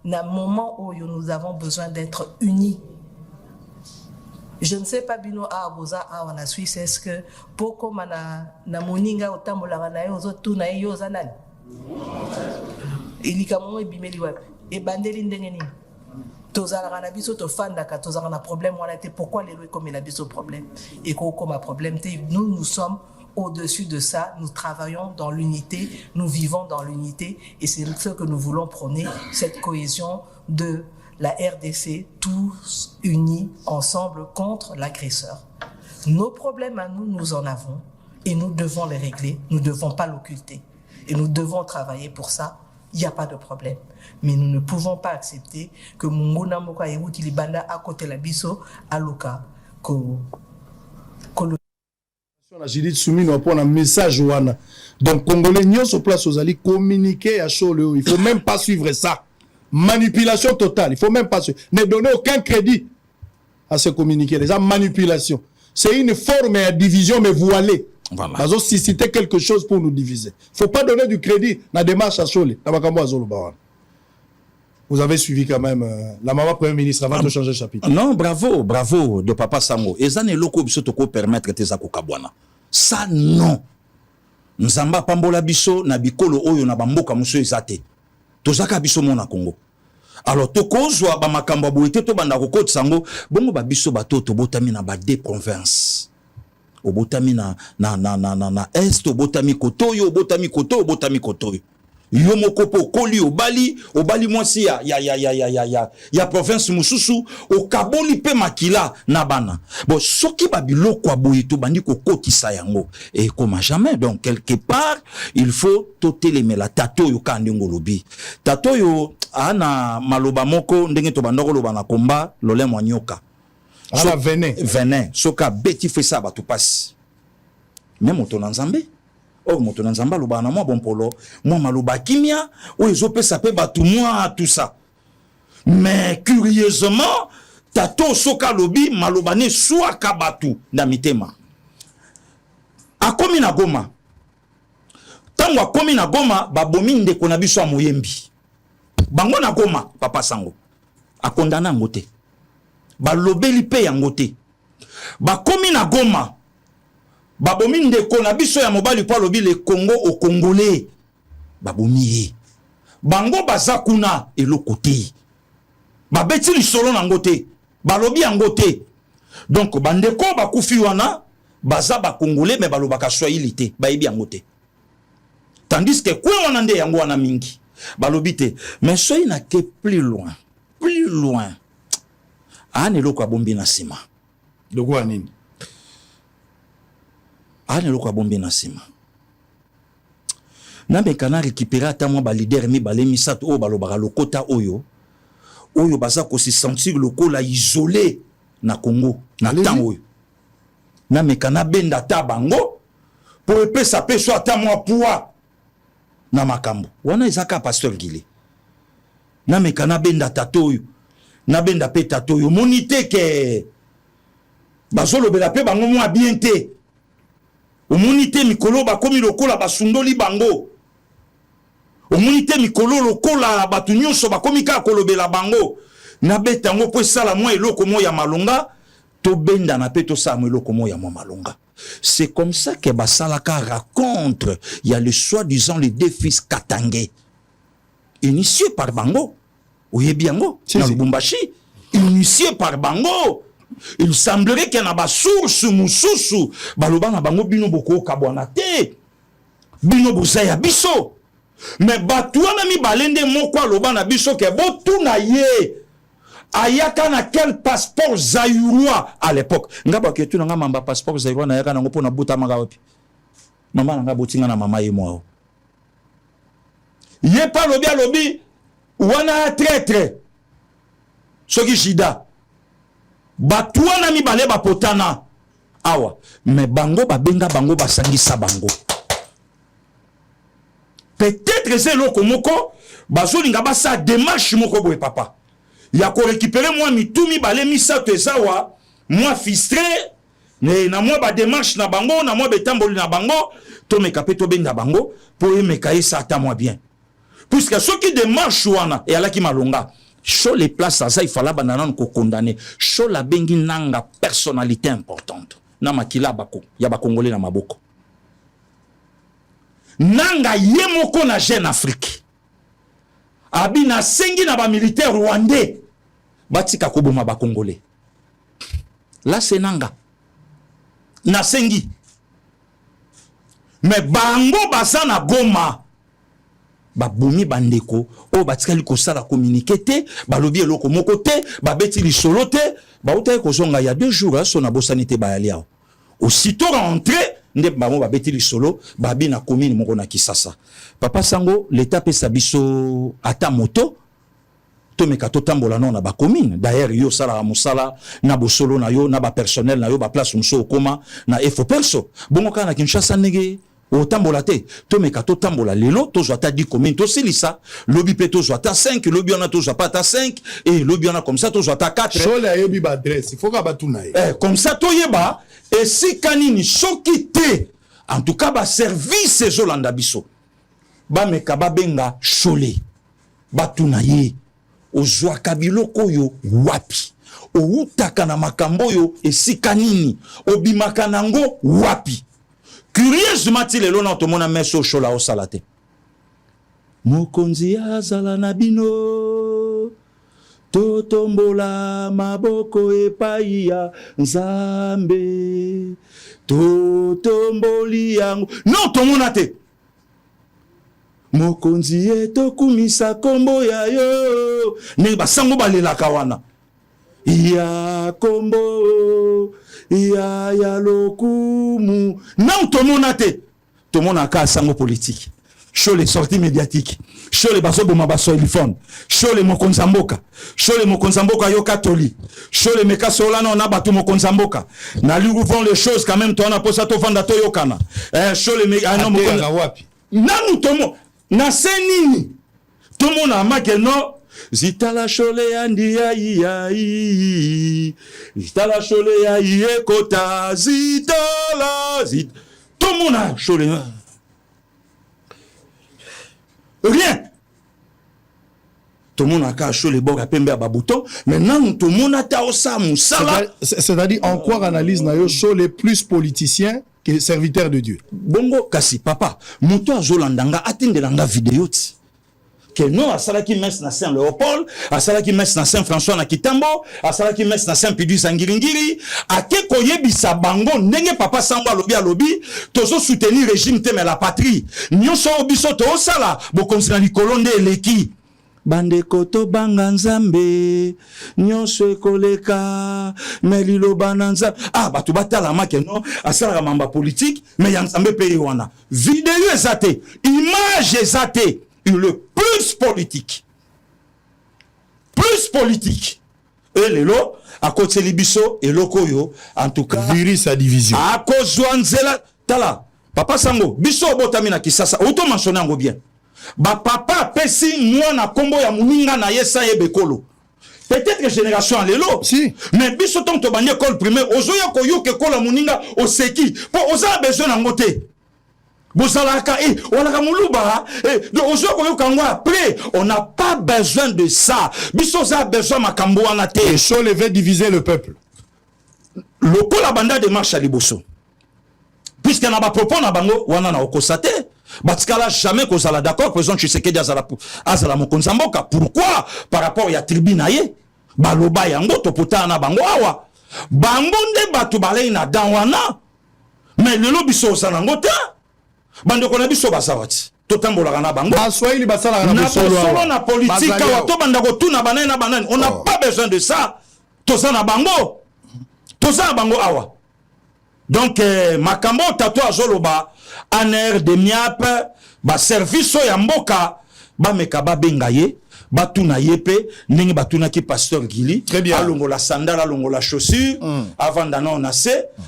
na moment où nous avons besoin d'être unis. Je ne sais pas bino a boza a en Suisse est-ce que poko mana na moninga otambola na yo zotu na yo zanani. Ilikamo ebimeli wapi e bandeli ndenge nini. Tozala na biso to fandaka tozala na problème wana te pourquoi les lois comme la biso problème et ko comme problème te nous sommes au-dessus de ça, nous travaillons dans l'unité, nous vivons dans l'unité et c'est ce que nous voulons prôner, cette cohésion de la RDC, tous unis ensemble contre l'agresseur. Nos problèmes à nous, nous en avons et nous devons les régler, nous ne devons pas l'occulter et nous devons travailler pour ça, il n'y a pas de problème. Mais nous ne pouvons pas accepter que Munguna Moka et Wutilibanda à côté la biso, à Luka, Judith Soumino pour un message wana. Donc Congolais n'y sur place aux alliés communiquer à Chole. Il faut même pas suivre ça. Manipulation totale. Il faut même pas suivre. Ne donner aucun crédit à ce communiqué. Les manipulation. C'est une forme de division mais voilée. Voilà. Parce que si c'était quelque chose pour nous diviser. Il faut pas donner du crédit dans la démarche à Chole. Vous avez suivi quand même la maman Premier ministre avant de changer de chapitre. Non, bravo de Papa Sango. Et ça n'est loko biso toko permettre que tezako kabwana. Ça non. Nzamba pambola biso na bikolo oyo na bamboka muso ezate. Tozaka biso mona Congo. Alors tokozwa ba makambo boité to banda kokoti sango bongo ba biso bato to botami na ba deux provinces. Obotami na est obotami kotoyo obotami kotoyo. Yomokopo koli obali mwasi ya province mususu okaboli pe makila na bana bon soki babilo kwa boyeto bandi kokotisa yango et comme jamais donc quelque part il faut totelemela tato yo kandingo lobi tato yo ana maloba moko ndenge to bandoko loba na komba lole mwanyoka ala venin soka beti fait ça ba tout passe même oto nzambe. Oh, moto nzamba loba na moi bon polo, moi maloba kimia, ou ils opé sapé batou moi tout ça. Mais curieusement, tato soka lobi malobane soit kabatu na mitema. A komi na Goma. Tango a komi na Goma, babomi ndeko na biso moyembi. Bango na Goma, Papa Sango. A condamna ngote. Ba lobeli pe yangote. Ba komi na Goma. Babomi ndeko na biso ya mobali pa lobi le Congo au Congolais. Babomi. bango baza kuna eloko te babeti lisolo nango te balobi yango te donc bandeko bakufi wana baza bakongolais mais balobaka swahili te bayebi yango te tandis que kwe wana nde yango wana mingi balobi te mais soki nake plus loin ana eloko abombi na nsima loko ya nini ana eloko abombi na nsima nameka na récupérer ata mwa balider mibale misato oyo balobaka lokota oyo baza kosi sentir lokola isolé na Congo na temps oyo nameka na benda ata bango po epesa peso ata mwa poids na makambo wana ezaka pasteur Gile nameka na benda tato oyo na benda pe tato oyo moni te ke bazolobela pe bango mwa bien te omoni te mikolo bakomi lokola basundoli bango omoni te mikolo lokola batu nyonso bakomi kaka kolobela bango na beta yango po esala mwa eloko mo ya malonga to benda na pe tosala mwa eloko mo ya mwa malonga. C'est comme ça que basalaka raconte il y a le soi-disant les deux fils Katangé initié par bango oyebi yango na Lubumbashi initié par bango. Il semblerait qu'il y en a source mususu baloba na bango bino boko kabwana te bino bozaya biso mais batu wana mi balende moko aloba na biso ke botuna ye ayaka na quel passeport zaïrois à l'époque ngaba ke tu nga mamba passeport zaïrois na yaka nango pona buta manga wapi mama nga botinga na mama ye mo ye pa lobi wana traître soki jida batu wana mibale bapotana awa mais bango babenga bango basangisa bango peut-être c'est loko moko bazolinga basa démarche moko boye papa ya ko récupérer moi mitumi bale misato ezawa moi fistré na moi ba démarche na bango na moi betamboli na bango to meka pe to benda bango pour meka esa ata moi bien puisque ceux qui démarche wana et alaki malonga show les places ça il fallait banana ko condamner show la bengi nanga personnalité importante na makila bako ya ba congolais na maboko nanga yemoko na Jeune Afrique abi na sengi na ba militaire rwandais batika koboma ba congolais là c'est nanga na sengi mais bango basana Goma babomi bandeko o batikali kosala communiquer te balobi eloko moko te babeti lisolo te bautaye kozonga ya 2 jours so na bosanité bayaliao aussitôt rentré nde bamo babeti lisolo babi na commune moko na Kisasa papa sango l'état pesa biso ata moto to meka to tambola non na ba commune d'ailleurs yo sala musala na bosolo na yo na ba personnel na yo ba place muso koma na efo perso bongo kana Kinshasa nege o tambola te to meka to tambola lelo to zo ata 10 communes to silisa lobi pe to zo ata 5 lobi on a to zo pas ata 5 et lobi on a comme ça to zo ata 4 chole ayebi ba adresse il faut ka batuna comme ça to yeba et si kanini soki te en tout cas ba service ezolanda biso ba meka ba benga chole batuna ye ozwa kabiloko yo wapi outaka na makambo yo esika nini obimaka nango wapi curieusement ti lelo na tomona meso chola o salate mokonzi azala na bino totombola maboko epai ya Nzambe totomboli yango non tomona te mokonzi etokumisa kombo ya yo ne basango balelaka wana ya kombo ya lokumu non tomona te tomona ka sango politique show les sorties médiatiques show les baso boma baso téléphone show les mokonzamboka yo catholique show les meka solana na batu mokonzamboka na lui vont les choses quand même toi na posa to vanda to yokana show les non mokonza wapi nanu tomo na senini tomona makeno zitala shole ya ndiyai zitala shole ya yekota zitala tomona shole rien tomona ka shole boka pembe ya babuto maintenant tomona ta osa musala c'est-à-dire en quoi analyse na yo show les plus politiciens que serviteurs de Dieu bongo kasi papa moto azolandanga atindelanga vidéo ti que non asalaki messe na Saint-Léopold, asalaki messe na Saint-François na Kitambo, asalaki messe na Saint-Pédus Sangiringiri, ake koyebisa bango ndenge papa Sango alobi tozo soutenir régime te mais la patrie. Nyonso biso to sala bokonzi na likolo nde eleki. Bandeko to banga nzambe nyonso ekoleka mais liloba na nzambe batu batalama ke non asalaka mamba politique mais ya nzambe pe wana vidéo ezate image ezate le plus politique et lelo akoteli biso eloko yo en tout cas virus à division akozwa nzela tala papa Sango biso botami na Kisasa auto mentionner ngo bien ba papa pesi mwana kombo ya muninga na yesa yebekolo peut-être génération à lelo si mais biso ton to banye école primaire ozoya ko yoke kola muninga oseki po oza besoin na ngote bozalaka walaka muluba ozoya ko yoka ngo après on n'a pas besoin de ça biso za besoin makambo wana te et Chole veut diviser le peuple le la banda de marche à liboso puisque na ba propos na bango wana na okosate batikala jamais kozala d'accord président Tshisekedi azala mokonzi mboka pourquoi par rapport ya tribu na ye baloba yango topota na bango awa bango nde batu balei na dan wana mais lelo biso osala ngo te bandeko na biso basawati totambolaka na bango baswahili basalaka na solo na politique awa to banda kotuna banani na banani on n'a pas besoin de ça toza na bango awa donc makambo tato azoloba aner de miap ba service ya mboka ba meka ba bengaye batuna yepe ndenge batuna ki pasteur Gili très bien alongo la sandale alongo la chaussure avant d'ana on a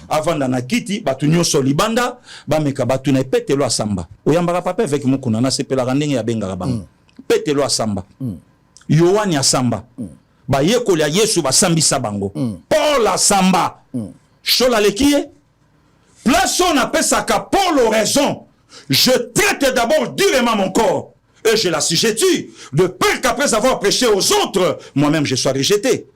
avant d'ana kiti batunyo solibanda ba meka batuna petelo asamba oyambaka papa avec mukuna na sepela ndenge ya benga bang petelo asamba yoani asamba ba yekoli ya Yesu basambisa bango Paul asamba chola lekie place on appelle ça qu'à Paul raison. Je traite d'abord durement mon corps et je l'assujettis de peur qu'après avoir prêché aux autres, moi-même je sois rejeté.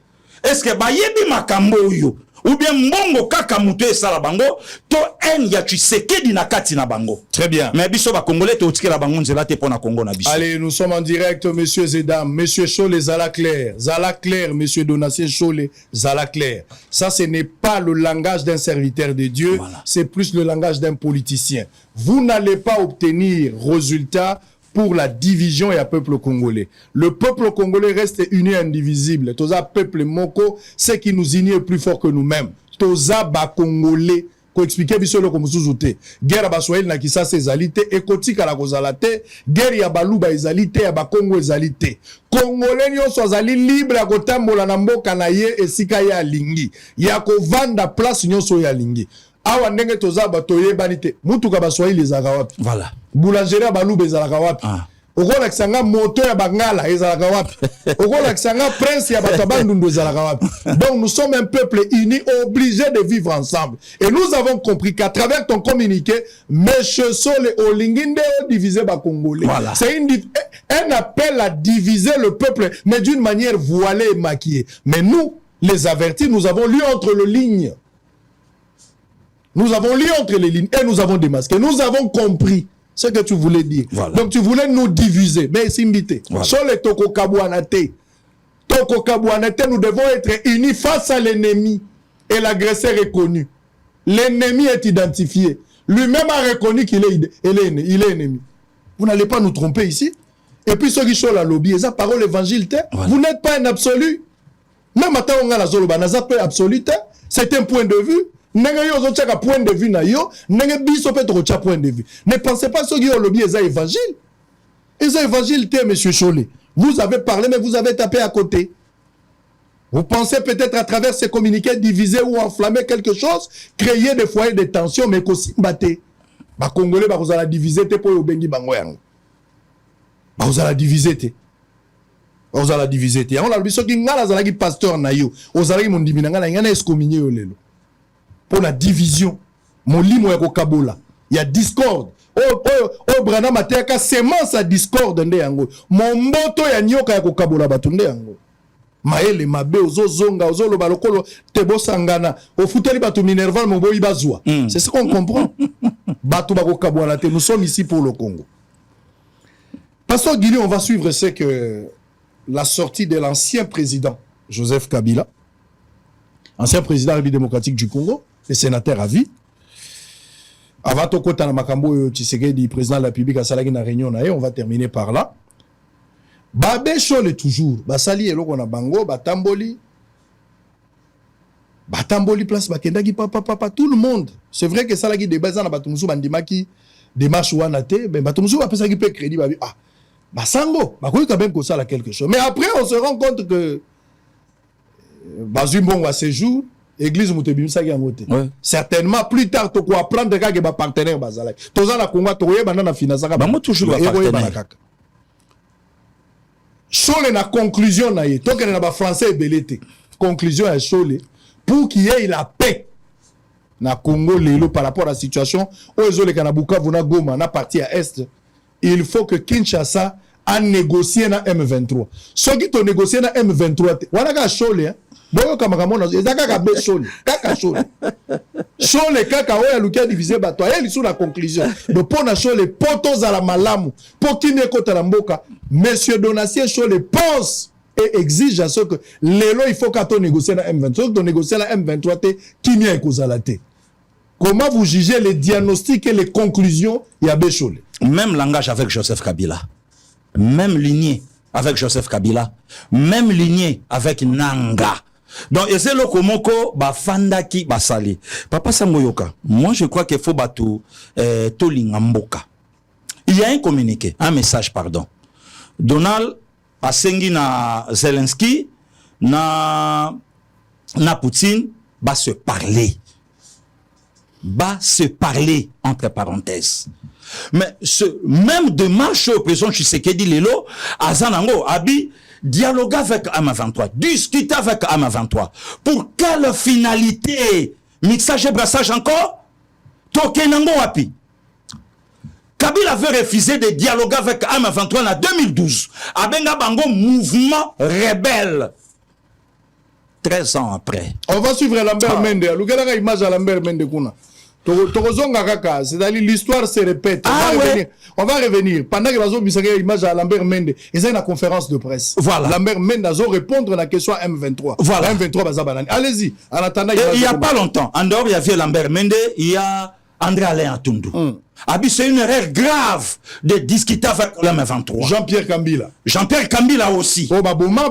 Est-ce que bayebi makambo yo ou bien mbongo kaka mutu esala bango to en ya Tshisekedi na kati na bango. Très bien. Mais biso ba congolais to tikela bango nzela te pona Congo na biso. Allez, nous sommes en direct messieurs et dames, monsieur Chole Zala Claire, monsieur Donatien Chole Zala Claire. Ça ce n'est pas le langage d'un serviteur de Dieu, voilà. C'est plus le langage d'un politicien. Vous n'allez pas obtenir résultat pour la division et le peuple congolais. Le peuple congolais reste uni et indivisible. Toza peuple moko, ce qui nous unit est plus fort que nous-mêmes. Toza ba congolais. Ko expliquer biso le komuzuzute. Guerre ba Swahili na Kisasa ezalité ekotika la kozalate. Guerre ya baluba ezalité ya ba Congo ezalité. Congolais nyonso azali libre ya kotambola na mboka na ye esika ya lingi. Ya kovanda place nyonso ya lingi. Awa ndenge toza bato yebani te mutuka baswahili ezalaka wapi voilà boulangerie baluba ezalaka wapi okola kisanga moto ya bangala ezalaka wapi okola kisanga prince ya bato bandundu ezalaka wapi. Donc nous sommes un peuple uni obligé de vivre ensemble et nous avons compris qu'à travers ton communiqué monsieur Sole olinginde diviser ba congolais voilà. C'est un appel à diviser le peuple mais d'une manière voilée et maquillée, mais nous les avertis nous avons lu entre les lignes. Nous avons lu entre les lignes et nous avons démasqué. Nous avons compris ce que tu voulais dire. Voilà. Donc tu voulais nous diviser. Mais Simbité, sur les Toko Kabouanate, nous devons être unis face à l'ennemi. Et l'agresseur est connu. L'ennemi est identifié. Lui-même a reconnu qu'il est ennemi. Vous n'allez pas nous tromper ici. Et puis ceux qui sont la lobby, ça parole évangile, voilà. Vous n'êtes pas un absolu. Même à on a la zoloba, absolu, c'est un point de vue. Nenge yo zo tchaka point de vue na yo, nenge biso peut trop point de vue. Ne pensez pas ce qui est lobby est évangile. Et ça évangile monsieur Chole. Vous avez parlé mais vous avez tapé à côté. Vous pensez peut-être à travers ces communiqués diviser ou enflammer quelque chose, créer des foyers de tension mais qu'aussi batté. Ba congolais ba vous la diviser te pour obengi bango yango. Ba vous la diviser te. Vous la diviser te. On la biso ki ngala za la pasteur na yo. Ozalaki mondimi na ngala ngana escominye yo lelo. Pour la division, mon limo yako kabola, il y a discorde. Oh Branham ateka semence à discorde nde yango. Mon mboto ya nyoka yako kabola batunde yango. Maele mabe ozo zonga ozo lo balokolo tebo sangana. O futeli batu minerval mo boyi bazwa. C'est ce qu'on comprend. Batu bako kabola te. Nous sommes ici pour le Congo. Pasteur Guilly, on va suivre, c'est que la sortie de l'ancien président Joseph Kabila, ancien président de la République démocratique du Congo, et sénateur à vie. Avant de côté de Makambo Tshisekedi, président de la République, à Salagi na réunion, on va terminer par là. Babé Chole toujours, Basali et Lokona Bango, Batamboli place Bakendaki, papa, tout le monde. C'est vrai que Salagi débat dans Batumusu Bandimaki, démarche Wanate, mais Batumusu a pensé qu'il peut crédit, ah, Basango, Bakoui quand même que ça a quelque chose. Mais après, on se rend compte que Bazumbon à ce jour, Église Moutebimsa qui a voté. Certainement, plus tard, tu vas apprendre que tu partenaire Bazalak. Tu vas Congo, tu vas financer. Moi, toujours partenaire. Chole na conclusion na ye. Donc, na français belete. Conclusion à Chole. Pour qu'il y ait la paix na Congo, lelo, par rapport à la situation, Ozole Kanabuka, Vuna Goma, na partie à Est, il faut que Kinshasa a négocié na M23. Ceux qui ont négocié na M23, wana Chole, hein. Boyo kamakamona, ezaka kabe Chole, kaka Chole. Chole kaka oya lukia divisé bato, elle sous la conclusion. De pona Chole potos à la malamu, pour qui ne kota la mboka, monsieur Donatien Chole pense et exige à ce que l'élo il faut qu'on négocie la M23, qu'on négocie la M23 qui n'y a kozalate. Comment vous jugez les diagnostics et les conclusions y a Chole? Même langage avec Joseph Kabila, même lignée avec Joseph Kabila, même lignée avec Nanga. Donc, et c'est le komoko bafandaki basali. Papa Sangoyoka, moi je crois qu'il faut batu tolingamboka. Il y a un communiqué, un message, pardon. Donald asengi na Zelensky, na Poutine, va se parler. Va se parler, entre parenthèses. Mais ce même démarche au président Tshisekedi Lelo, Azanango, Abi, dialoguer avec AM23, discuter avec AM23. Pour quelle finalité? Mixage et brassage encore? Tokenango Wapi. Kabila avait refusé de dialoguer avec AM23 en 2012. Abenga Bango, mouvement rebelle. 13 ans après. On va suivre Lambert Mende. L'ougalanga image à Lambert Mende Kuna. C'est-à-dire l'histoire se répète. On va revenir. Pendant que Bazo Bissaka image à Lambert Mende, ils ont une conférence de presse. Voilà. Lambert Mende a répondre à la question à M23. Voilà. M23 Bazabanani. Allez-y. En attendant, il n'y a pas longtemps. En dehors, il y avait Lambert Mende, il y a André Alain Atundu. C'est une erreur grave de discuter avec l'M23. Jean-Pierre Kambila. Jean-Pierre Kambila aussi. Oh, Baboma,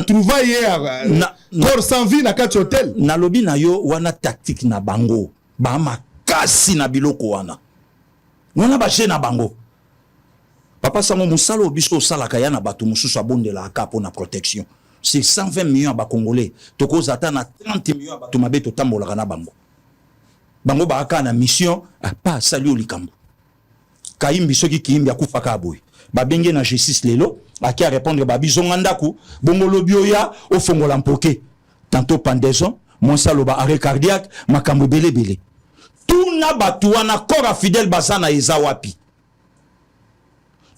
trouva hier. Corps sans vie na kati hotel. Na lobi na yo wana tactique na bango. Ba makasi na biloko wana. Wana ba na bango. Papa Sango musalo biso salaka ya na batu mususu abonde la aka pour na protection. C'est 120 millions ba Congolais. Toko zata na 30 millions ba tumabe to tambola na bango. Bango ba aka na mission pas salut likambo. Kaimbi soki kiimbi akufa ka boy. Ba benge na justice lelo aki a répondre ba bizongandaku bongo lobioya au fongola mpoke. Tantôt pendaison, mon saloba arrêt cardiaque, makambo belé. Tout na batu wana kora fidèle basana ezawapi.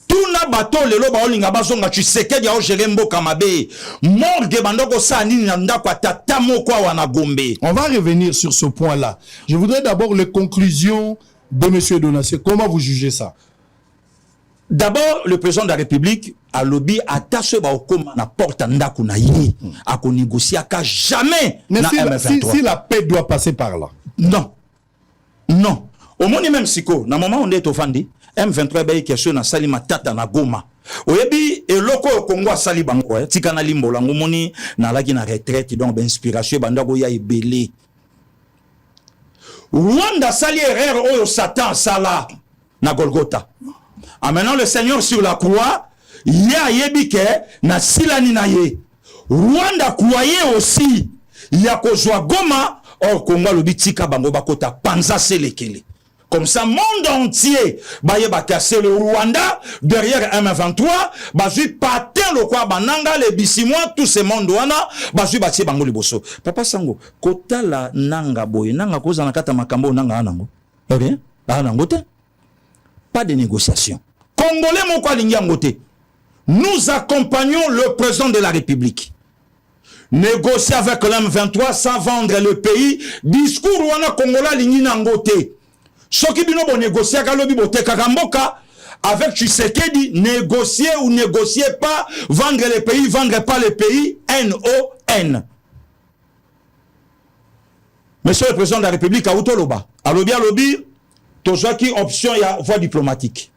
Tout na bato lelo ba olinga bazonga Tshisekedi ya ogere mboka mabe. Morgue bandoko sa nini na ndako atata moko wana Gombe. On va revenir sur ce point-là. Je voudrais d'abord les conclusions de M. Donatien. Comment vous jugez ça? D'abord, le président de la République a lobby attaché au coma na porte ndaku na yé a ko négocier aka jamais. Mais si la paix doit passer par là. Non. Non. Au moins même siko na moment on est au fandi M23 ba question na salima tata na Goma. Oyebi eloko Congo asali bango tika na limbo lango moni na laki na retraite donc inspiration bandako ya ebele. Rwanda sali erreur oyo Satan sala na Golgotha. Maintenant le Seigneur sur la croix, ya yebike na silani na ye. Rwanda croyait aussi, ya kozwa Goma, or Congo le bitika bango bakota panza selekele. Comme ça, monde entier, baye bakase le Rwanda, derrière M23, bazui patin le kwa bananga, les bisimois, tous ces mondes wana, bazui batie bango liboso. Papa Sango, kota la nanga boye, nanga koza nakata makambo nanga anango. Rien? Anango te? Pas de négociation. Congolais mon kwa lingi angote. Nous accompagnons le président de la République. Négocier avec l'M23 sans vendre le pays. Discours wana Congolais lingi nangote. Soki bino bo négocier ka lobi bote kakamboka avec Tshisekedi, négocier ou négocier pas, vendre les pays, vendre pas les pays, N-O-N. Monsieur le Président de la République, à Outoloba, à Lobi, tout ce qui option, il y a voie diplomatique.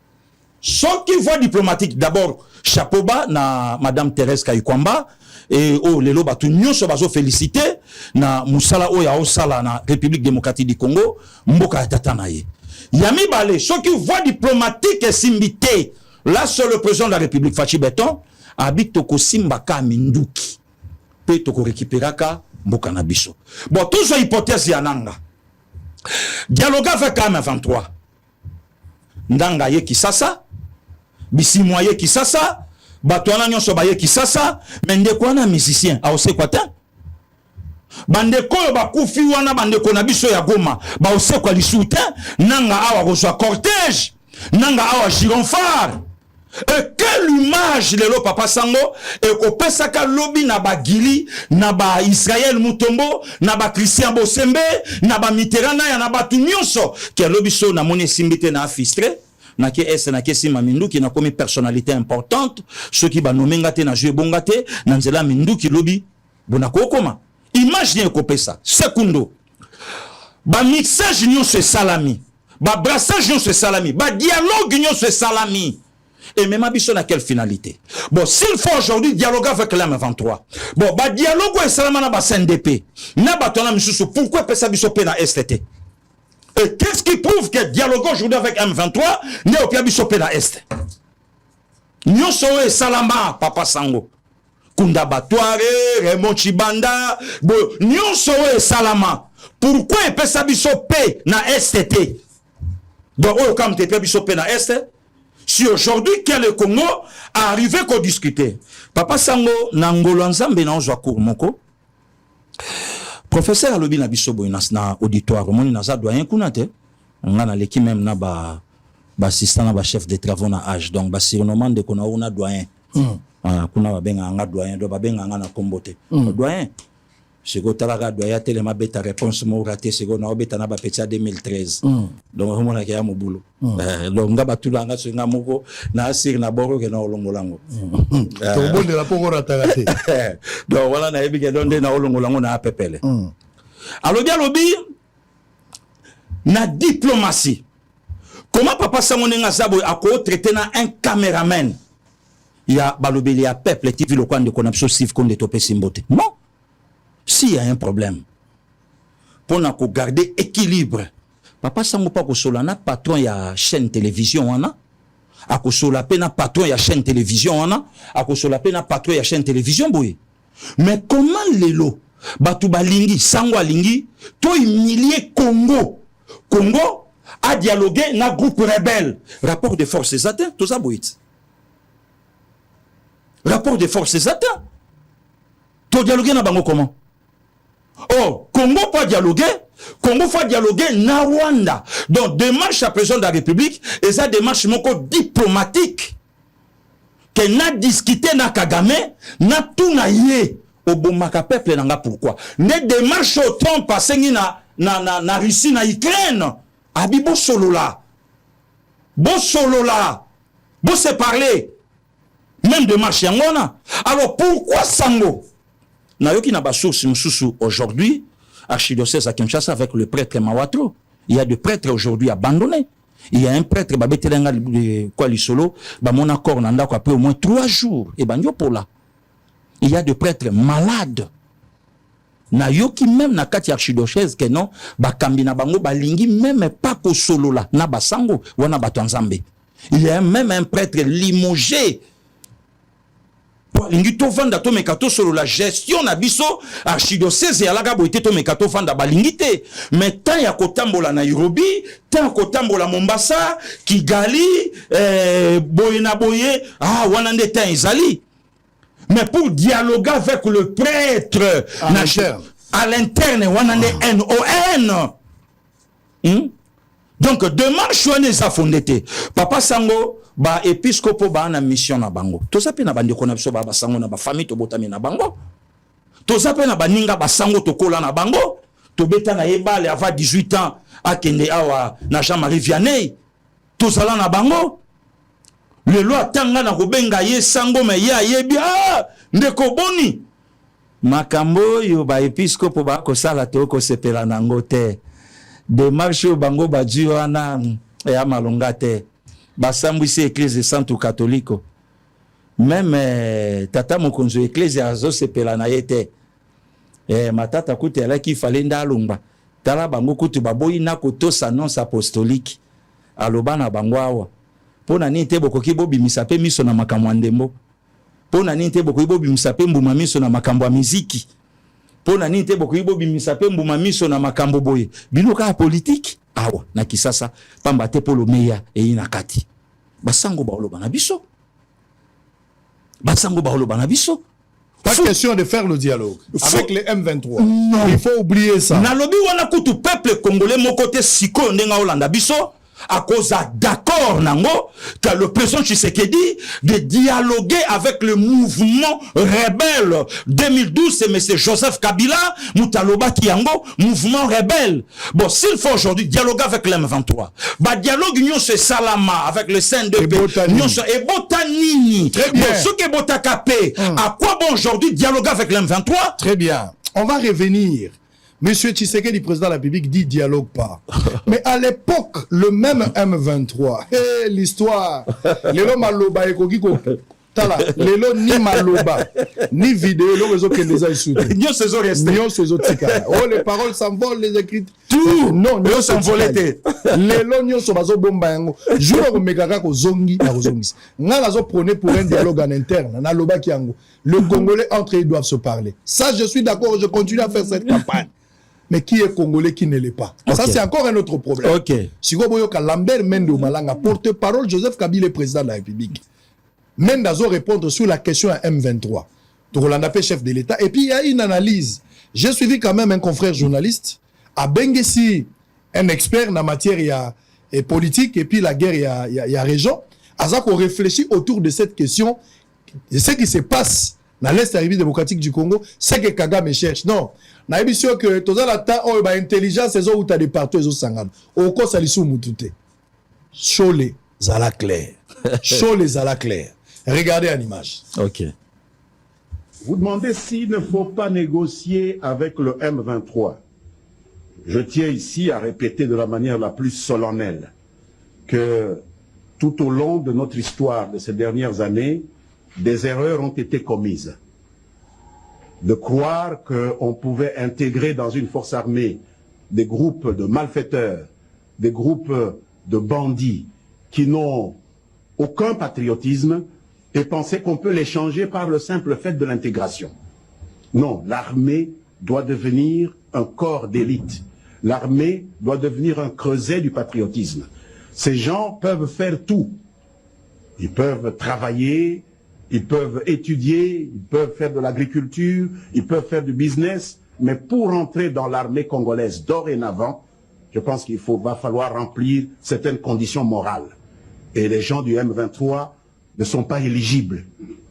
Ce qui voie diplomatique, d'abord, chapeau bas, na Madame Thérèse Kayikwamba, et oh, les loba, tout nous sommes félicité, na Moussala, oh, ya Osala, na République démocratique du Congo, Mboka Tatanaye. Yami Balé, ce qui voie diplomatique est simbité. Là, sur le Président de la République, Fachi Beton, habite Toko Simbaka Minduki. Pe Toko récupéraka, Mboka Nabiso. Bon, tout ce hypothèse yananga. Dialogue avec M23. Ndanga ye Kisasa, Bisimwa ye Kisasa, Batouana Nyonso ba ye Kisasa, Mendeko wana musicien, a ose quoi ta? Bandeko ba kufi wana bandeko na biso ya Goma, ba ose kwa lisuta, nanga awa kozwa cortège, nanga awa gironphare. Et quelle image lelo papa sango et ko pesaka lobby na ba Gili na ba Israël Mutombo na ba Christian Bosembe na ba Mitterrand na ba tunyonso ke lobby so na moni simbité na afistre na ke es na ke sima Minduki na comme personnalité importante ceux qui ba nomenga te na jouer bongate na nzela Minduki lobby bona kokoma imagine ko pesa sekundo ba mixage nyonso salami ba brassage nyonso salami ba dialogue nyonso salami. Et même Abisso n'a quelle finalité? Bon, s'il faut aujourd'hui dialoguer avec l'M23, bon, bah dialogue avec Salamana ba CNDP, n'a pas ton pourquoi pesa Abisso na STT? Et qu'est-ce qui prouve que dialogue aujourd'hui avec M23 n'est au Abisso na Est? Nyonso et Salama, Papa Sango. Kunda Batouare, Raymond Chibanda, bon, Nyonso et Salama. Pourquoi pesa Abisso na STT? Donc, au camp de Abisso na Est? Si aujourd'hui, quel est le Congo a arrivé qu'on discuter. Papa Sango, Nangolo Nzambe na ozwa cour moko. Professeur alobi na biso boy na auditoire, moni na za doyen kunate. On a l'équipe même na ba assistant na ba chef de travaux na âge. Donc ba surnommant de kona ona doyen. Kuna ba benga nga doyen, do ba benga nga na kombote. Doyen. Sego talaga doyen telema beta réponse mo raté sego na obeta na ba petit 2013. Donc on a ya mo boulot. Donc nga batula nga so nga moko na asir na boro ke na olongolango. To bon de la poko ratagate. Donc voilà na ebi ke donde na olongolango na apepele. Alors bien lobi na diplomatie. Comment papa Samonenga Zabo a ko traité na un caméraman? Il y a balobeli ya peuple TV le coin de connexion sif comme de topé simbote. Non. S'il y a un problème, pour nous garder équilibre, papa Sango pas que solana patron ya chaîne télévision wana, a que solapena patron ya chaîne télévision wana, a que solapena patron ya chaîne télévision boy. Mais comment lelo batu balingi Sango alingi to humilier Congo a dialogué na groupe rebelle, rapport de forces atteintes tout ça boy. Rapport de forces atteintes. To dialoguer na bango comment? Oh, Congo pas dialoguer, Congo faut dialoguer na Rwanda. Donc démarche à président de la République et ça démarche moko diplomatique. Que na discuter na Kagame, na tout na yé au bomaka peuple nanga pourquoi? Ne démarche au Trump passé na Russie na Ukraine. Abi bo solo là. Bo se parler. Même démarche yangona. Alors pourquoi Sango? Nayoki na basource msusu aujourd'hui, archidiocèse à Kinshasa avec le prêtre Mawatro. Il y a des prêtres aujourd'hui abandonnés. Il y a un prêtre, Babetelenga quoi lisolo, mon accord nanda quoi après au moins 3 jours. Et banyo pour là. Il y a des prêtres malades. Nayoki même na kati archidiocèse que non, bakambi na bango balingi même pas ko solo là, na basango wana bato nzambe. Il y a même un prêtre limogé. Lingi to vanda to mekato solo la gestion na biso archidiocèse ya laga boité to mekato vanda balingité mais tant ya kotambola Nairobi tant kotambola Mombasa Kigali boye na boye wana nde tant ezali mais pour dialoguer avec le prêtre à l'interne wana nde NON. Donc démarche wana eza fondé papa Sango ba épiscopo ba na mission na bango to sape na bande ko na biso ba Sango na ba famille to botami na bango to sape na baninga ba Sango to kola na bango to beta na yebale avant 18 ans akende awa na Jean-Marie Vianney to sala na bango lelo atanga na kobenga ye sango me ye ayebi ndeko boni makambo oyo baepiskopo bakosala to kosepela nango te démarche oyo bango badwi wana ya malonga te basambwisi eglise santu katoliko même tata mokonzi eglise azosepela na ye te matata kutu alaki ifale nde alongba tala bango kutu baboyi na kotosa annonce apostolique aloba na bango awa mpo na nini te bokoki bobimisa mpe miso na makambo ya ndembo mpo na nini te bokoki bobimisa mpe mbuma miso na makambo ya miziki mpo na nini te bokoki bobimisa mpe mbuma miso na makambo boye bino kaka politike awa na kisasa pamba te polo meya eyi na kati basango baoloba na biso Pas question de faire le dialogue avec les M23. Non. Il faut oublier ça. Nalobi wana kutu peuple congolais mon côté siko ndenga olanda biso à cause d'accord nango que le président Tshisekedi de dialoguer avec le mouvement rebelle 2012 c'est monsieur Joseph Kabila Moutaloba Kiango mouvement rebelle. Bon s'il faut aujourd'hui dialoguer avec le M23 bah dialogue union c'est Salama avec le CNDP union et Botanini bon ce que Botakapé à quoi bon aujourd'hui dialoguer avec le M23. Très bien, on va revenir. Monsieur Tshisekedi, président de la République, dit dialogue pas. Mais à l'époque, le même M23, l'histoire, Lelo Maloba et Kokiko, Tala, Lelo ni Maloba, ni vidéo, le réseau qui les a isoutés. Nyon se zo resté. Nyon se zo tika. Oh, les paroles s'envolent, les écrits. Tout. Non, nyon s'envolent. Lelo nyon se bazo bomba yango. Jour au megaka ko zongi, na zongi. Nga la zo prôné pour un dialogue en interne, na loba ki yango. Le Congolais entre eux doivent se parler. Ça, je suis d'accord, je continue à faire cette campagne. Mais qui est Congolais, qui ne l'est pas? Okay. Ça, c'est encore un autre problème. Ok. Si vous voyez que Lambert Mendo Malanga, porte-parole Joseph Kabila, président de la République, Mendazo répondre sur la question à M23. Tourlandapé, chef de l'État. Et puis, il y a une analyse. J'ai suivi quand même un confrère journaliste, à Bengessi, un expert dans la matière politique, et puis la guerre, il y a région. Azako réfléchit autour de cette question. Et ce qui se passe dans l'Est de la République démocratique du Congo, c'est que Kagame cherche. Non. Na émission que tout ça la temps oh ba intelligence c'est où t'as des partout les sangana au cause ça lisou mutute chole zala clair chole zala clair regardez en image. OK. Vous demandez s'il ne faut pas négocier avec le M23. Je tiens ici à répéter de la manière la plus solennelle que tout au long de notre histoire de ces dernières années, des erreurs ont été commises. De croire qu'on pouvait intégrer dans une force armée des groupes de malfaiteurs, des groupes de bandits qui n'ont aucun patriotisme et penser qu'on peut les changer par le simple fait de l'intégration. Non, l'armée doit devenir un corps d'élite. L'armée doit devenir un creuset du patriotisme. Ces gens peuvent faire tout. Ils peuvent travailler, ils peuvent étudier, ils peuvent faire de l'agriculture, ils peuvent faire du business, mais pour entrer dans l'armée congolaise dorénavant, je pense qu'il va falloir remplir certaines conditions morales. Et les gens du M23 ne sont pas éligibles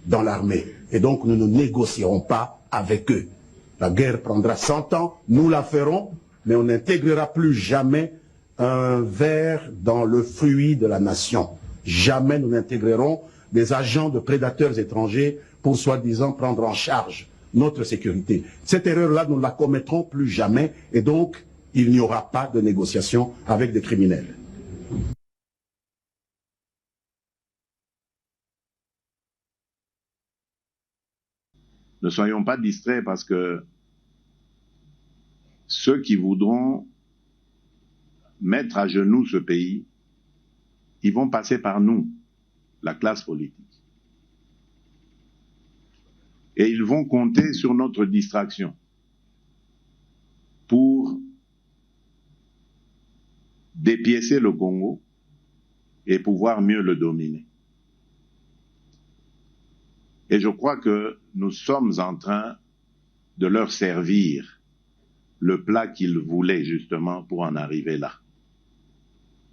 dans l'armée. Et donc nous ne négocierons pas avec eux. La guerre prendra 100 ans, nous la ferons, mais on n'intégrera plus jamais un ver dans le fruit de la nation. Jamais nous n'intégrerons des agents de prédateurs étrangers pour soi-disant prendre en charge notre sécurité. Cette erreur-là, nous ne la commettrons plus jamais et donc il n'y aura pas de négociation avec des criminels. Ne soyons pas distraits parce que ceux qui voudront mettre à genoux ce pays, ils vont passer par nous, la classe politique. Et ils vont compter sur notre distraction pour dépiécer le Congo et pouvoir mieux le dominer. Et je crois que nous sommes en train de leur servir le plat qu'ils voulaient justement pour en arriver là.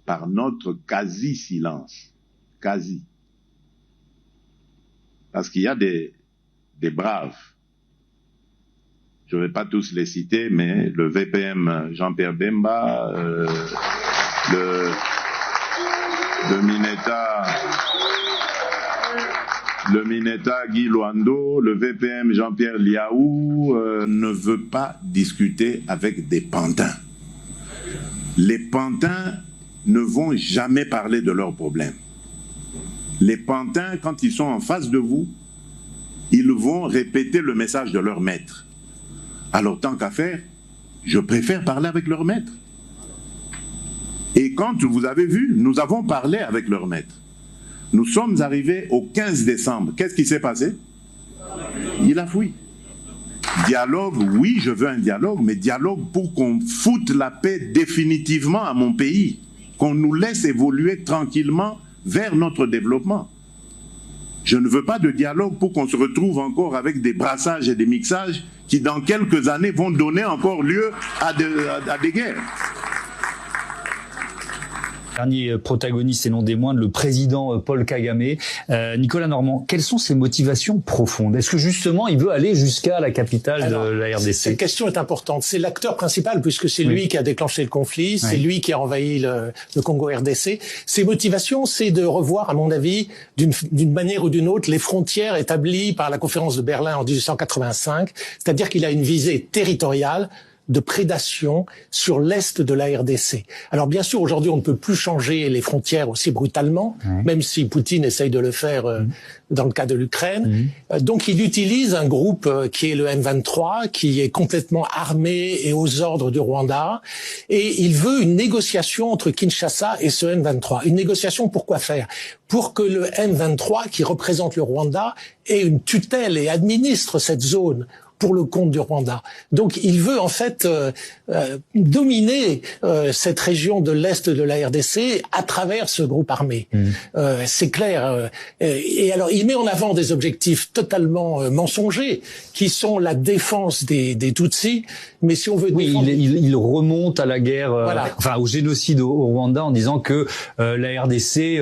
Par notre quasi-silence. Quasi. Parce qu'il y a des braves. Je ne vais pas tous les citer, mais le VPM Jean-Pierre Bemba, le Mineta le Mineta Guy Luando, le VPM Jean-Pierre Liaou ne veut pas discuter avec des pantins. Les pantins ne vont jamais parler de leurs problèmes. Les pantins, quand ils sont en face de vous, ils vont répéter le message de leur maître. Alors, tant qu'à faire, je préfère parler avec leur maître. Et quand vous avez vu, nous avons parlé avec leur maître. Nous sommes arrivés au 15 décembre. Qu'est-ce qui s'est passé? Il a fui. Dialogue, oui, je veux un dialogue, mais dialogue pour qu'on foute la paix définitivement à mon pays, qu'on nous laisse évoluer tranquillement vers notre développement. Je ne veux pas de dialogue pour qu'on se retrouve encore avec des brassages et des mixages qui, dans quelques années, vont donner encore lieu à des guerres. Dernier protagoniste et non des moindres, le président Paul Kagame. Nicolas Normand, quelles sont ses motivations profondes? Est-ce que justement il veut aller jusqu'à la capitale de la RDC? Cette question est importante. C'est l'acteur principal puisque c'est lui qui a déclenché le conflit, c'est lui qui a envahi le Congo RDC. Ses motivations, c'est de revoir, à mon avis, d'une manière ou d'une autre, les frontières établies par la conférence de Berlin en 1885. C'est-à-dire qu'il a une visée territoriale de prédation sur l'est de la RDC. Alors bien sûr, aujourd'hui, on ne peut plus changer les frontières aussi brutalement, même si Poutine essaye de le faire dans le cas de l'Ukraine. Donc il utilise un groupe qui est le M23, qui est complètement armé et aux ordres du Rwanda, et il veut une négociation entre Kinshasa et ce M23. Une négociation pour quoi faire? Pour que le M23, qui représente le Rwanda, ait une tutelle et administre cette zone pour le compte du Rwanda. Donc il veut en fait dominer cette région de l'est de la RDC à travers ce groupe armé. C'est clair. Et alors il met en avant des objectifs totalement mensongers qui sont la défense des Tutsis. Mais si on veut défendre... il remonte à la guerre, enfin au génocide au Rwanda en disant que la RDC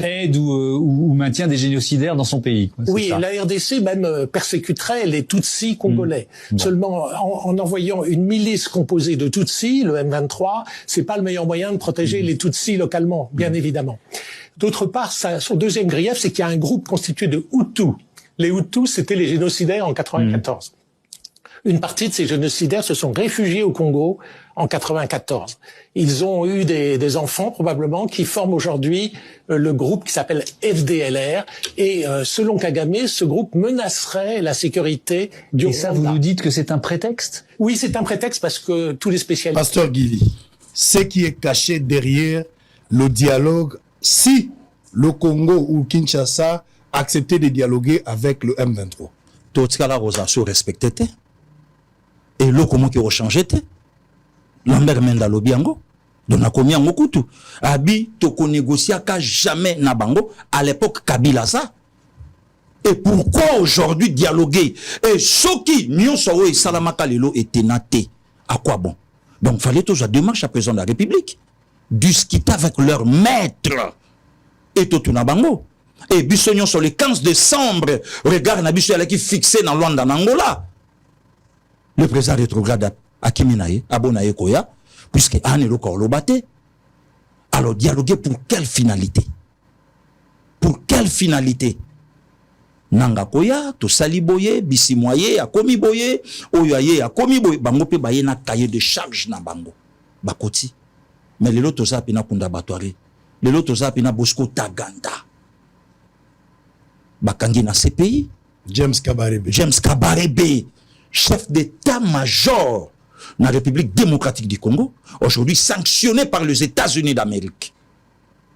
aide ou maintient des génocidaires dans son pays. Oui, la RDC même persécuterait les Tutsis congolais. Seulement, en envoyant une milice composée de Tutsis, le M23, c'est pas le meilleur moyen de protéger les Tutsis localement, bien évidemment. D'autre part, son deuxième grief, c'est qu'il y a un groupe constitué de Hutus. Les Hutus, c'était les génocidaires en 94. Une partie de ces génocidaires se sont réfugiés au Congo en 94. Ils ont eu des enfants probablement qui forment aujourd'hui le groupe qui s'appelle FDLR et selon Kagame, ce groupe menacerait la sécurité du Rwanda. Et ça, vous nous dites que c'est un prétexte? Oui, c'est un prétexte parce que tous les spécialistes... Pasteur Guili, ce qui est caché derrière le dialogue, si le Congo ou Kinshasa acceptait de dialoguer avec le M23. Tout ce cas-là, Rosasso respectait. Et le comment qui a changé Lambert Menda Lobiango donc na komi yango kutu abi toko négocier ka jamais na bango à l'époque Kabila ça. Et pourquoi aujourd'hui dialoguer et soki nyonso o salamaka lelo etenate à quoi bon? Donc fallait toujours démarche à président de la République discuter avec leur maître et tout na bango et bisognon sur le 15 décembre regard na biso qui fixé dans Luanda en Angola. Le président rétrograde à Kiminaye, à Bonaye Koya, puisque Anelo Korlobate. Alors, dialoguer pour quelle finalité? Pour quelle finalité? Nanga Koya, to Saliboye, Bisimoye, a Komi Boye, Oyaye, a Komi Boye, Bango pe baye na cahier de charge na Bango. Bakoti. Mais les lotos a pina Kunda Batoare. Les lotos a pina Bosco Taganda. Bakangi na CPI. James Kabarebe. Chef d'état-major dans la République démocratique du Congo, aujourd'hui sanctionné par les États-Unis d'Amérique.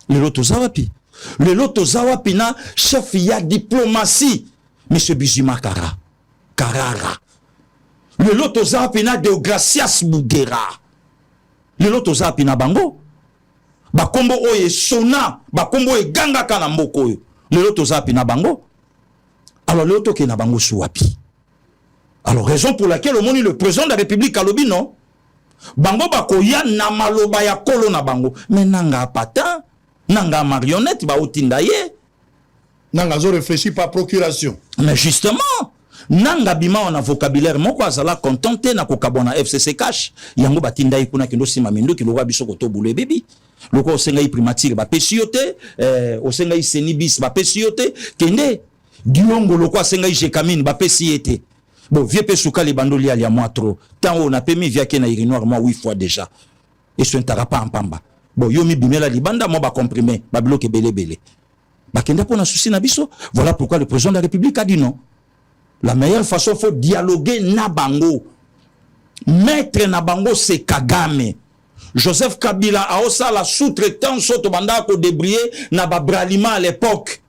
Le Loto Zawapi. Le Loto Zawapi na chef ya diplomatie, M. Bizuma Karara. Le Loto Zawapi na Deogracias Mugera. Le Loto Zawapi na Bango. Bakombo oye sona, bakombo e ganga kana mboko yo. Le Loto Zawapi na Bango. Alors le Loto ke na Bango Suwapi. Alors, raison pour laquelle au monde le président de la République a lobby, non? Bango bakoya na maloba ya kolo na bango. Mais nanga pata, nanga marionnette, ba otindaye. Nanga zo réfléchit par procuration. Mais justement, nanga bima on a vocabulaire moko azala contenté na kokabona FCC cash yango batinda ikuna kendo sima mindu ki loba biso koto bule bebi loko osenga i primature ba pesiote osenga i senibis ba pesiote kende diongo loko asenga i jekamine ba pesiete bon vie pe suka le bandoli ali a moi trop tant on a permis via ke na irinoir moi 8 fois déjà et ce n'tara pas en pamba bon yo mi bimela libanda mo ba comprimer ba bloquer belé ba kenda pona souci na biso voilà pourquoi le président de la République a dit non. La meilleure façon, il faut dialoguer na bango. Maître na bango, c'est Kagame. Joseph Kabila a aussi la sous-traitance au banda ko débrier na babralima à l'époque.